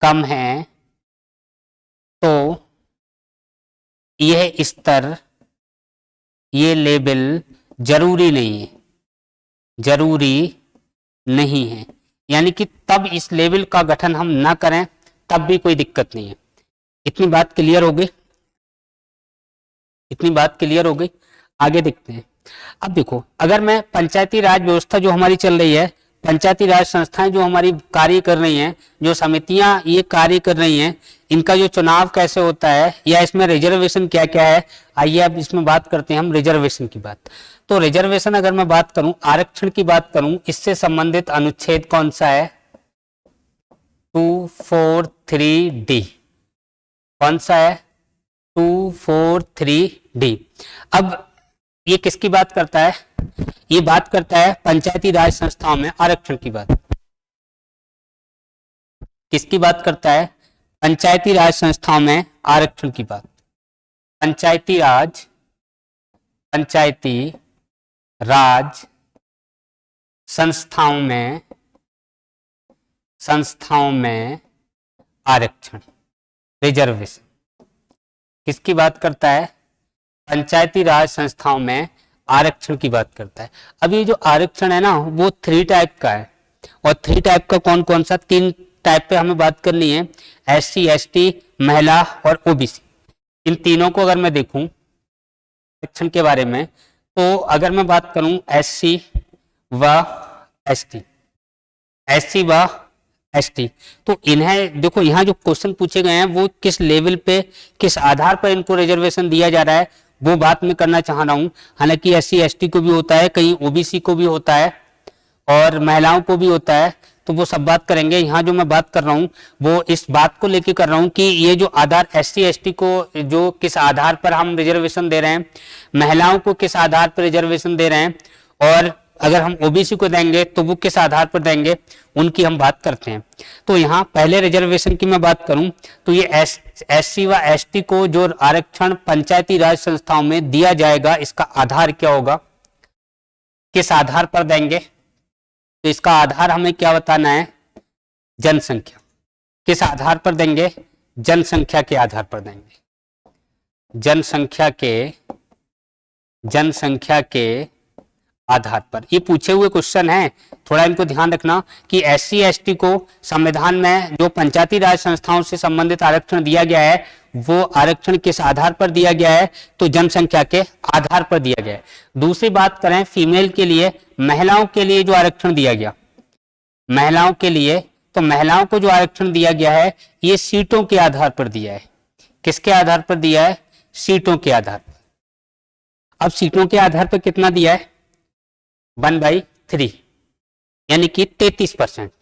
कम है, तो यह स्तर, ये लेवल जरूरी नहीं है। यानी कि तब इस लेवल का गठन हम ना करें तब भी कोई दिक्कत नहीं है। इतनी बात क्लियर हो गई? आगे देखते हैं। अब देखो, अगर मैं पंचायती राज व्यवस्था जो हमारी चल रही है, पंचायती राज संस्थाएं जो हमारी कार्य कर रही हैं, जो समितियां ये कार्य कर रही हैं, इनका जो चुनाव कैसे होता है या इसमें रिजर्वेशन क्या क्या है, आइए अब इसमें बात करते हैं हम रिजर्वेशन की बात। तो रिजर्वेशन अगर मैं बात करूं, आरक्षण की बात करूं, इससे संबंधित अनुच्छेद कौन सा है? 243D। कौन सा है? 243D। अब ये किसकी बात करता है? ये बात करता है पंचायती राज संस्थाओं में आरक्षण की बात। किसकी बात करता है? पंचायती राज संस्थाओं में आरक्षण की बात। पंचायती राज संस्थाओं में आरक्षण, रिजर्वेशन किसकी बात करता है? पंचायती राज संस्थाओं में आरक्षण की बात करता है। अब ये जो आरक्षण है ना, वो 3 टाइप का है। और 3 टाइप का कौन कौन सा? 3 टाइप पे हमें बात करनी है, SC, ST, महिला और OBC। इन तीनों को अगर मैं देखूं आरक्षण के बारे में, तो अगर मैं बात करूं SC व ST एसटी। तो इन्हें देखो, यहाँ जो क्वेश्चन पूछे गए हैं वो किस लेवल पे, किस आधार पर इनको रिजर्वेशन दिया जा रहा है, वो बात मैं करना चाह रहा हूँ। हालांकि एससी एसटी को भी होता है, कहीं ओबीसी को भी होता है और महिलाओं को भी होता है, तो वो सब बात करेंगे। यहाँ जो मैं बात कर रहा हूँ वो इस बात को लेके कर रहा हूँ कि ये जो आधार एससी एसटी को जो किस आधार पर हम रिजर्वेशन दे रहे हैं, महिलाओं को किस आधार पर रिजर्वेशन दे रहे हैं, और अगर हम ओबीसी को देंगे तो वो किस आधार पर देंगे, उनकी हम बात करते हैं। तो यहाँ पहले रिजर्वेशन की मैं बात करूं तो ये एससी व एसटी को जो आरक्षण पंचायती राज संस्थाओं में दिया जाएगा, इसका आधार क्या होगा, किस आधार पर देंगे, तो इसका आधार हमें क्या बताना है, जनसंख्या। किस आधार पर देंगे, जनसंख्या के आधार पर देंगे, जनसंख्या के आधार पर। ये पूछे हुए क्वेश्चन है, थोड़ा इनको ध्यान रखना कि एससी एसटी को संविधान में जो पंचायती राज संस्थाओं से संबंधित आरक्षण दिया गया है वो आरक्षण किस आधार पर दिया गया है, तो जनसंख्या के आधार पर दिया गया है। दूसरी बात करें फीमेल के लिए, महिलाओं के लिए जो आरक्षण दिया गया, महिलाओं के लिए, तो महिलाओं को जो आरक्षण दिया गया है ये सीटों के आधार पर दिया है। किसके आधार पर दिया है, सीटों के आधार पर। अब सीटों के आधार पर कितना दिया है, 1/3 यानी कि 33%,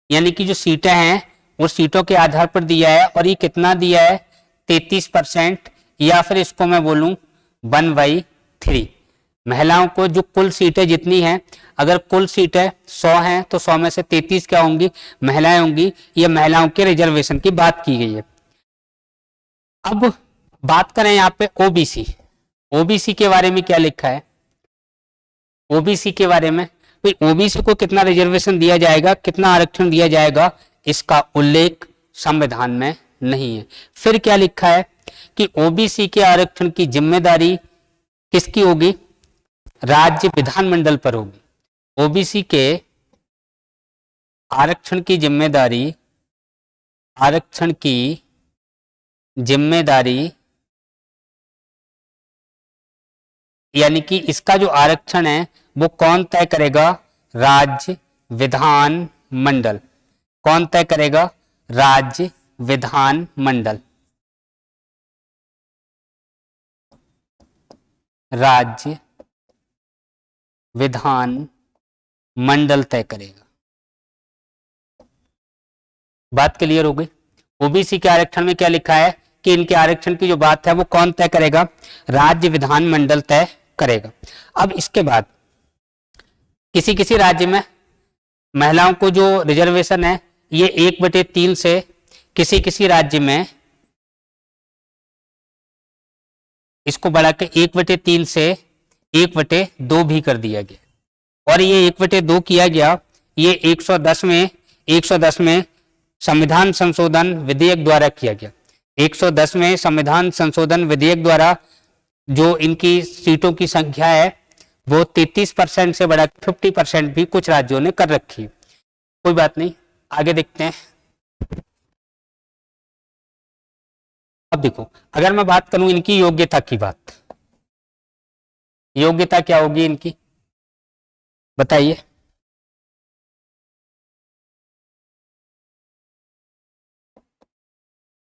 यानी कि जो सीटें हैं वो सीटों के आधार पर दिया है, और ये कितना दिया है, 33%, या फिर इसको मैं बोलूं 1/3। महिलाओं को जो कुल सीटें जितनी हैं, अगर कुल सीटें 100 हैं तो 100 में से 33 क्या होंगी, महिलाएं होंगी। ये महिलाओं के रिजर्वेशन की बात की गई है। अब बात करें यहाँ पे ओबीसी, ओबीसी के बारे में क्या लिखा है, ओबीसी के बारे में, तो ओबीसी को कितना रिजर्वेशन दिया जाएगा, कितना आरक्षण दिया जाएगा, इसका उल्लेख संविधान में नहीं है। फिर क्या लिखा है कि ओबीसी के आरक्षण की जिम्मेदारी किसकी होगी, राज्य विधानमंडल पर होगी। ओबीसी के आरक्षण की जिम्मेदारी यानी कि इसका जो आरक्षण है वो कौन तय करेगा, राज्य विधान मंडल। कौन तय करेगा, राज्य विधान मंडल। राज्य विधान मंडल तय करेगा। बात क्लियर हो गई। ओबीसी के आरक्षण में क्या लिखा है कि इनके आरक्षण की जो बात है वो कौन तय करेगा, राज्य विधान मंडल तय करेगा। अब इसके बाद किसी किसी राज्य में महिलाओं को जो रिजर्वेशन है ये 1/3 से किसी किसी राज्य में इसको बढ़ा के 1/3 से 1/2 भी कर दिया गया। और ये 1/2 किया गया, ये 110 में संविधान संशोधन विधेयक द्वारा किया गया। 110 में संविधान संशोधन विधेयक द्वारा जो इनकी सीटों की संख्या है वो 33% से बढ़ा 50% भी कुछ राज्यों ने कर रखी है। कोई बात नहीं, आगे देखते हैं। अब देखो, अगर मैं बात करूं इनकी योग्यता की बात, योग्यता क्या होगी इनकी, बताइए।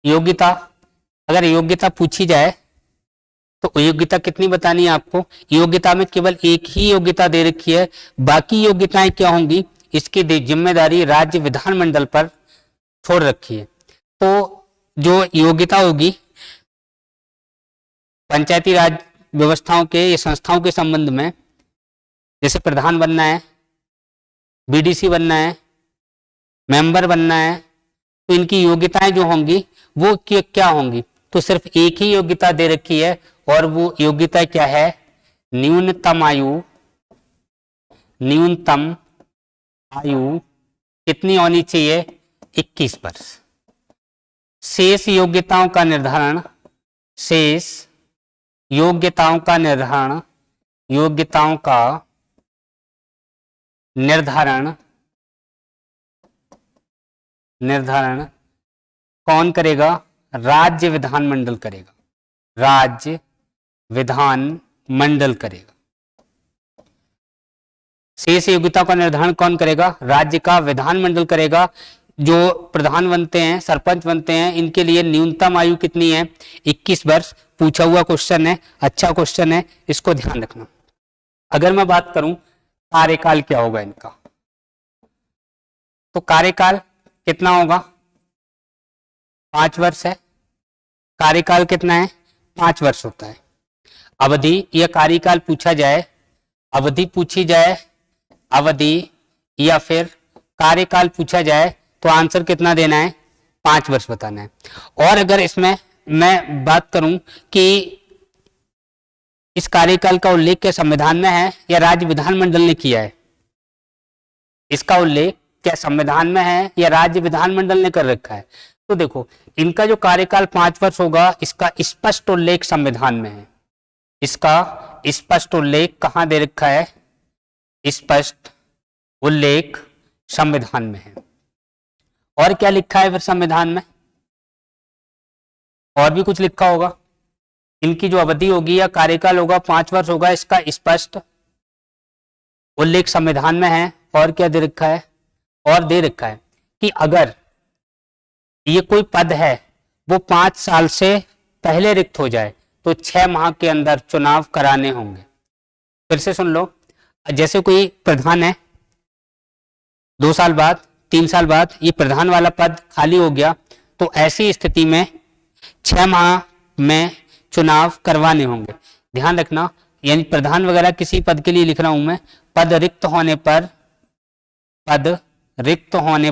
योग्यता, अगर योग्यता पूछी जाए तो योग्यता कितनी बतानी है आपको, योग्यता में केवल एक ही योग्यता दे रखी है, बाकी योग्यताएं क्या होंगी इसकी जिम्मेदारी राज्य विधानमंडल पर छोड़ रखी है। तो जो योग्यता होगी पंचायती राज व्यवस्थाओं के या संस्थाओं के संबंध में, जैसे प्रधान बनना है, बीडीसी बनना है, मेंबर बनना है, तो इनकी योग्यताएं जो होंगी वो क्या होंगी, तो सिर्फ एक ही योग्यता दे रखी है, और वो योग्यता क्या है, न्यूनतम आयु कितनी होनी चाहिए, 21 वर्ष। शेष योग्यताओं का निर्धारण कौन करेगा, राज्य विधानमंडल करेगा, राज्य विधानमंडल करेगा। शेष योग्यता का निर्धारण कौन करेगा, राज्य का विधानमंडल करेगा। जो प्रधान बनते हैं, सरपंच बनते हैं, इनके लिए न्यूनतम आयु कितनी है? 21 वर्ष। पूछा हुआ क्वेश्चन है, अच्छा क्वेश्चन है, इसको ध्यान रखना। अगर मैं बात करूं कार्यकाल क्या होगा इनका, तो कार्यकाल कितना होगा? 5 वर्ष है। कार्यकाल कितना है? 5 वर्ष होता है। अवधि या कार्यकाल पूछा जाए, अवधि पूछी जाए, अवधि या फिर कार्यकाल पूछा जाए तो आंसर कितना देना है? 5 वर्ष बताना है। और अगर इसमें मैं बात करूं कि इस कार्यकाल का उल्लेख क्या संविधान में है या राज्य विधानमंडल ने किया है? इसका उल्लेख क्या संविधान में है या राज्य विधानमंडल ने कर रखा है? तो देखो, इनका जो कार्यकाल 5 वर्ष होगा, इसका स्पष्ट उल्लेख संविधान में है। इसका स्पष्ट उल्लेख कहां दे रखा है? स्पष्ट उल्लेख संविधान में है। और क्या लिखा है फिर संविधान में? और भी कुछ लिखा होगा। इनकी जो अवधि होगी या कार्यकाल होगा 5 वर्ष होगा, इसका स्पष्ट उल्लेख संविधान में है। और क्या दे रखा है? और दे रखा है कि अगर ये कोई पद है वो 5 साल से पहले रिक्त हो जाए तो 6 माह के अंदर चुनाव कराने होंगे। फिर से सुन लो, जैसे कोई प्रधान है, 2 साल बाद, 3 साल बाद ये प्रधान वाला पद खाली हो गया, तो ऐसी स्थिति में 6 माह में चुनाव करवाने होंगे। ध्यान रखना, यानी प्रधान वगैरह किसी पद के लिए लिख रहा हूं मैं, पद रिक्त होने पर, पद रिक्त होने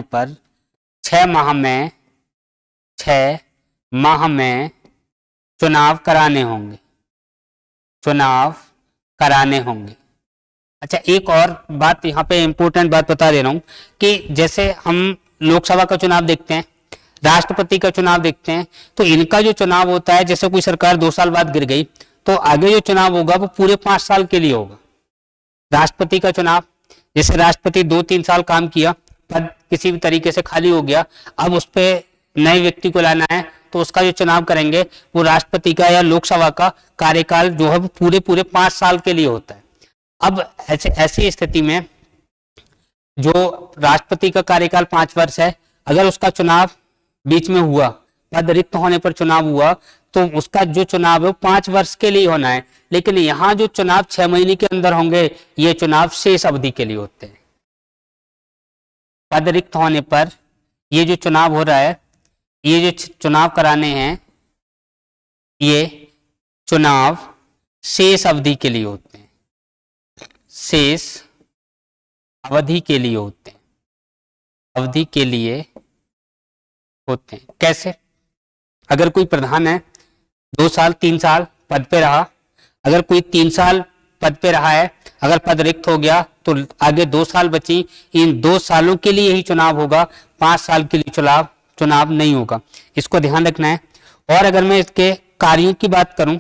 पर 6 माह में, 6 माह में चुनाव कराने होंगे, चुनाव कराने होंगे। अच्छा, एक और बात यहाँ पे इंपॉर्टेंट बात बता दे रहा हूं कि जैसे हम लोकसभा का चुनाव देखते हैं, राष्ट्रपति का चुनाव देखते हैं, तो इनका जो चुनाव होता है, जैसे कोई सरकार 2 साल बाद गिर गई तो आगे जो चुनाव होगा वो पूरे 5 साल के लिए होगा। राष्ट्रपति का चुनाव, जैसे राष्ट्रपति 2-3 साल काम किया, पद किसी भी तरीके से खाली हो गया, अब उस पर नए व्यक्ति को लाना है, तो उसका जो चुनाव करेंगे वो राष्ट्रपति का या लोकसभा का कार्यकाल जो है वो पूरे 5 साल के लिए होता है। अब ऐसी स्थिति में जो राष्ट्रपति का कार्यकाल 5 वर्ष है, अगर उसका चुनाव बीच में हुआ, पद रिक्त होने पर चुनाव हुआ, तो उसका जो चुनाव है वो 5 वर्ष के लिए होना है। लेकिन यहाँ जो चुनाव 6 महीने के अंदर होंगे, ये चुनाव शेष अवधि के लिए होते हैं। पद रिक्त होने पर ये जो चुनाव हो रहा है, ये जो चुनाव कराने हैं, ये चुनाव शेष अवधि के लिए होते हैं, शेष अवधि के लिए होते हैं, अवधि के लिए होते हैं। कैसे? अगर कोई प्रधान है, 2 साल 3 साल पद पे रहा, अगर कोई 3 साल पद पे रहा है, अगर पद रिक्त हो गया तो आगे 2 साल बची, इन 2 सालों के लिए ही चुनाव होगा, 5 साल के लिए चुनाव नहीं होगा। इसको ध्यान रखना है। और अगर मैं इसके कार्यों की बात करूं,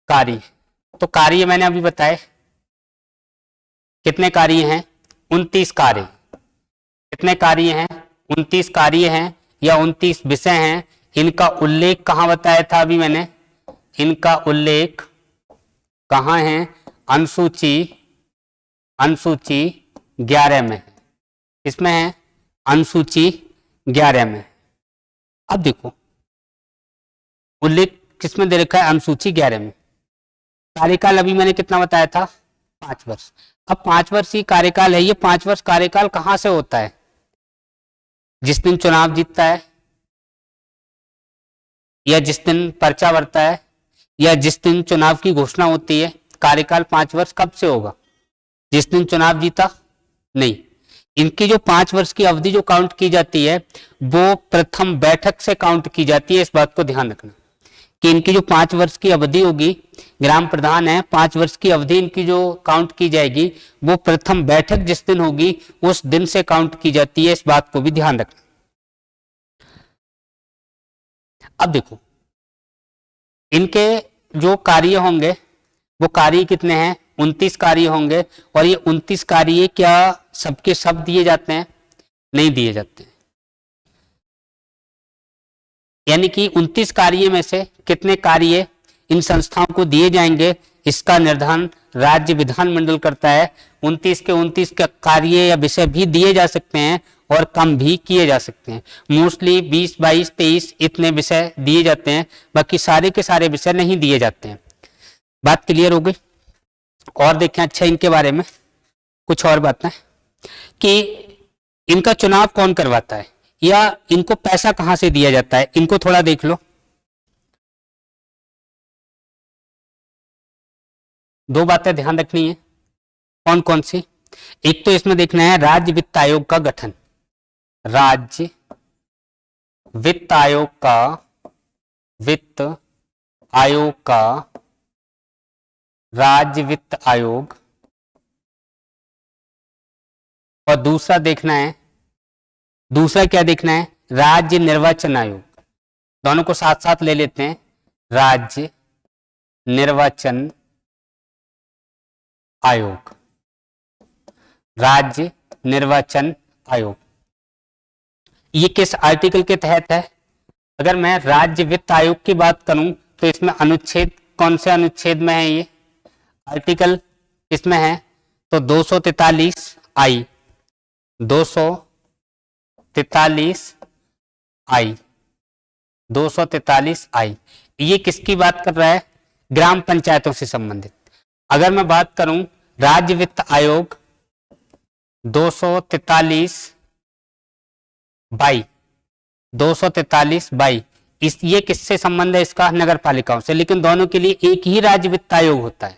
कार्य, तो कार्य मैंने अभी बताए कितने कार्य हैं? 29 कार्य। कितने कार्य हैं? 29 कार्य हैं या 29 विषय हैं। इनका उल्लेख कहां बताया था अभी मैंने? इनका उल्लेख कहां है? अनुसूची 11 में। इसमें है अनुसूची 11 में। अब देखो, उल्लेख किसमें दे रखा है? अनुसूची 11 में। कार्यकाल अभी मैंने कितना बताया था? 5 वर्ष। अब 5 वर्ष ही कार्यकाल है। ये 5 वर्ष कार्यकाल कहां से होता है? जिस दिन चुनाव जीतता है, या जिस दिन पर्चा भरता है, या जिस दिन चुनाव की घोषणा होती है। कार्यकाल 5 वर्ष कब से होगा? जिस दिन चुनाव जीता? नहीं। इनकी जो 5 वर्ष की अवधि जो काउंट की जाती है, वो प्रथम बैठक से काउंट की जाती है। इस बात को ध्यान रखना कि इनकी जो 5 वर्ष की अवधि होगी, ग्राम प्रधान है, 5 वर्ष की अवधि इनकी जो काउंट की जाएगी, वो प्रथम बैठक जिस दिन होगी उस दिन से काउंट की जाती है। इस बात को भी ध्यान रखना। अब देखो, इनके जो कार्य होंगे वो कार्य कितने हैं? 29 कार्य होंगे। और ये 29 कार्य क्या सबके सब दिए जाते हैं? नहीं दिए जाते। यानी कि 29 कार्य में से कितने कार्य इन संस्थाओं को दिए जाएंगे, इसका निर्धारण राज्य विधानमंडल करता है। 29 के 29 का कार्य या विषय भी दिए जा सकते हैं और कम भी किए जा सकते हैं। मोस्टली 20, 22, 23 इतने विषय दिए जाते हैं, बाकी सारे के सारे विषय नहीं दिए जाते हैं। बात क्लियर हो गई? और देखें अच्छा इनके बारे में कुछ और बातें कि इनका चुनाव कौन करवाता है या इनको पैसा कहां से दिया जाता है, इनको थोड़ा देख लो। दो बातें ध्यान रखनी है। कौन कौन सी? एक तो इसमें देखना है राज्य वित्त आयोग का गठन। राज्य वित्त आयोग का राज्य वित्त आयोग, और दूसरा देखना है, दूसरा क्या देखना है? राज्य निर्वाचन आयोग। दोनों को साथ साथ ले लेते हैं। राज्य निर्वाचन आयोग, राज्य निर्वाचन आयोग, ये किस आर्टिकल के तहत है? अगर मैं राज्य वित्त आयोग की बात करूं तो इसमें अनुच्छेद कौन से अनुच्छेद में है? ये आर्टिकल इसमें है तो 243 आई, 243 आई, 243 आई। ये किसकी बात कर रहा है? ग्राम पंचायतों से संबंधित। अगर मैं बात करूं राज्य वित्त आयोग 243 बाई, ये किससे संबंध है इसका? नगर पालिकाओं से। लेकिन दोनों के लिए एक ही राज्य वित्त आयोग होता है।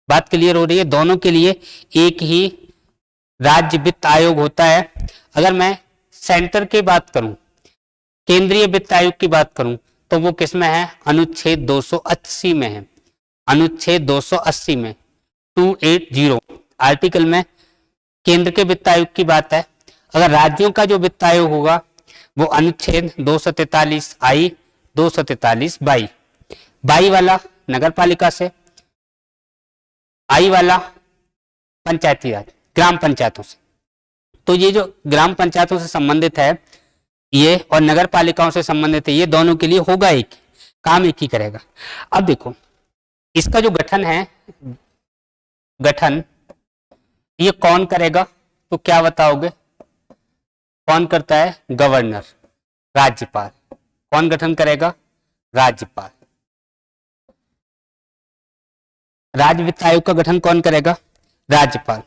बात क्लियर हो रही है? दोनों के लिए एक ही राज्य वित्त आयोग होता है। अगर मैं सेंटर की बात करूं, केंद्रीय वित्त आयोग की बात करूं, तो वो किस में है? अनुच्छेद 280 में है। अनुच्छेद 280 में 280 आर्टिकल में केंद्र के वित्त आयोग की बात है। अगर राज्यों का जो वित्त आयोग होगा वो अनुच्छेद 243 आई, 243 बाई। बाई वाला नगर पालिका से, आई वाला पंचायती राज, ग्राम पंचायतों से। तो ये जो ग्राम पंचायतों से संबंधित है ये, और नगर पालिकाओं से संबंधित है ये, दोनों के लिए होगा एक, काम एक ही करेगा। अब देखो इसका जो गठन है, गठन ये कौन करेगा? तो क्या बताओगे? कौन करता है? गवर्नर, राज्यपाल। कौन गठन करेगा? राज्यपाल। राज्य वित्त आयोग का गठन कौन करेगा? राज्यपाल।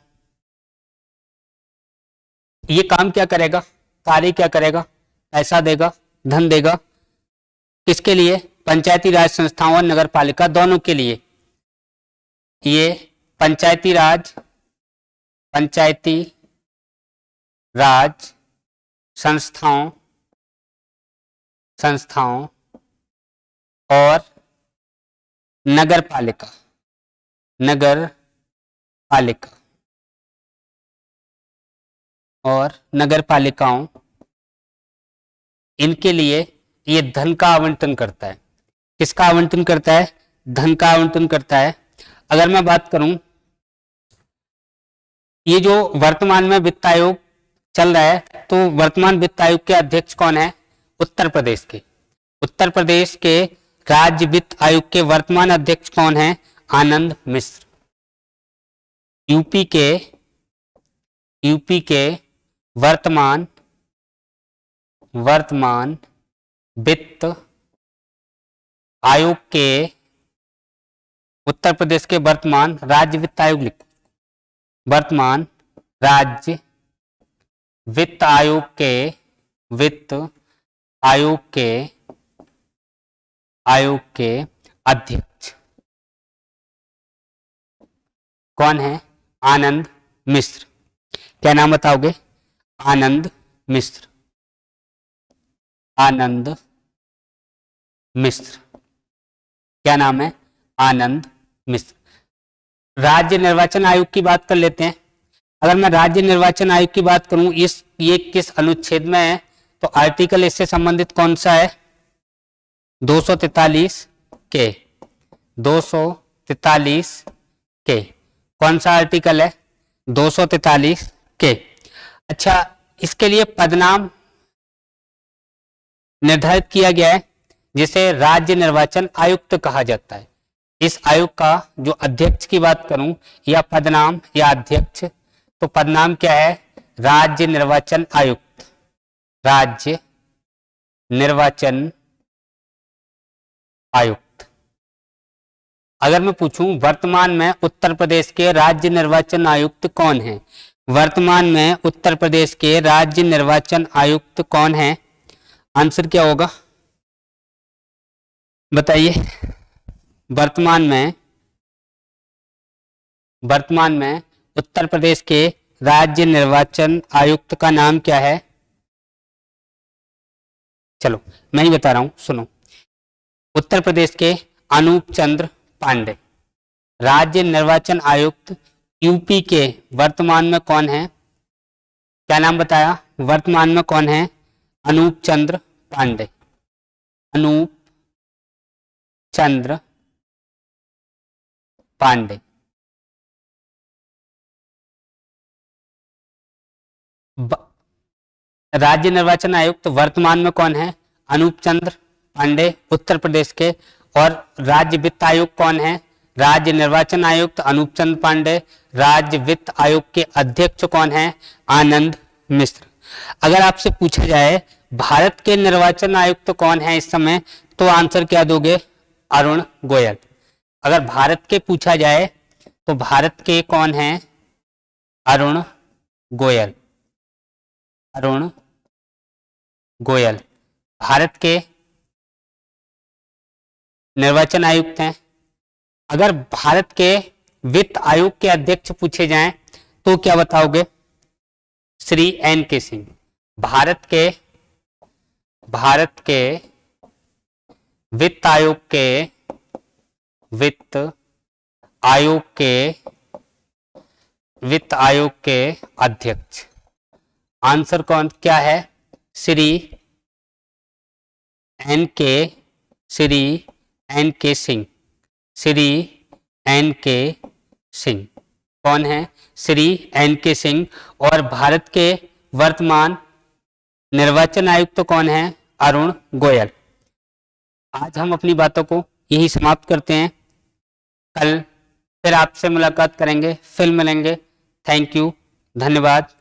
ये काम क्या करेगा? कार्य क्या करेगा? पैसा देगा, धन देगा। किसके लिए? पंचायती राज संस्थाओं और नगर पालिका दोनों के लिए। ये पंचायती राज संस्थाओं और नगर पालिकाओं, इनके लिए ये धन का आवंटन करता है। किसका आवंटन करता है? धन का आवंटन करता है। अगर मैं बात करूं, ये जो वर्तमान में वित्त आयोग चल रहा है, तो वर्तमान वित्त आयोग के अध्यक्ष कौन है? उत्तर प्रदेश के राज्य वित्त आयोग के वर्तमान अध्यक्ष कौन है? आनंद मिश्र। यूपी के वर्तमान वित्त आयोग के, उत्तर प्रदेश के वर्तमान राज्य वित्त आयोग लिखो, वर्तमान राज्य वित्त आयोग के अध्यक्ष कौन है? आनंद मिश्र। क्या नाम बताओगे? आनंद मिश्र। क्या नाम है? आनंद मिश्र। राज्य निर्वाचन आयोग की बात कर लेते हैं। अगर मैं राज्य निर्वाचन आयोग की बात करूं, ये किस अनुच्छेद में है? तो आर्टिकल इससे संबंधित कौन सा है? 243 के। 243 के कौन सा आर्टिकल है? 243 के। अच्छा, इसके लिए पदनाम निर्धारित किया गया है जिसे राज्य निर्वाचन आयुक्त कहा जाता है। इस आयोग का जो अध्यक्ष की बात करूं या पदनाम या अध्यक्ष, तो पदनाम क्या है? राज्य निर्वाचन आयुक्त। राज्य निर्वाचन आयुक्त। अगर मैं पूछूं वर्तमान में उत्तर प्रदेश के राज्य निर्वाचन आयुक्त कौन है? वर्तमान में उत्तर प्रदेश के राज्य निर्वाचन आयुक्त कौन है? आंसर क्या होगा बताइए। वर्तमान में उत्तर प्रदेश के राज्य निर्वाचन आयुक्त का नाम क्या है? चलो मैं ही बता रहा हूं, सुनो। उत्तर प्रदेश के अनूप चंद्र पांडे। राज्य निर्वाचन आयुक्त यूपी के वर्तमान में कौन है? क्या नाम बताया? वर्तमान में कौन है? अनूप चंद्र पांडे। अनूप चंद्र पांडे। राज्य निर्वाचन आयुक्त वर्तमान में कौन है? अनूप चंद्र पांडे उत्तर प्रदेश के। और राज्य वित्त आयोग कौन है? राज्य निर्वाचन आयुक्त अनूप चंद्र पांडे। राज्य वित्त आयोग के अध्यक्ष कौन है? आनंद मिश्र। अगर आपसे पूछा जाए भारत के निर्वाचन आयुक्त कौन है इस समय, तो आंसर क्या दोगे? अरुण गोयल। अगर भारत के पूछा जाए तो भारत के कौन है? अरुण गोयल। अरुण गोयल भारत के निर्वाचन आयुक्त हैं। अगर भारत के वित्त आयोग के अध्यक्ष पूछे जाएं तो क्या बताओगे? श्री एन के सिंह। भारत के वित्त आयोग के अध्यक्ष। आंसर कौन क्या है? श्री एन के सिंह। श्री एन के सिंह कौन है? श्री एन के सिंह। और भारत के वर्तमान निर्वाचन आयुक्त कौन है? अरुण गोयल। आज हम अपनी बातों को यही समाप्त करते हैं। कल फिर आपसे मुलाकात करेंगे, फिर मिलेंगे। थैंक यू, धन्यवाद।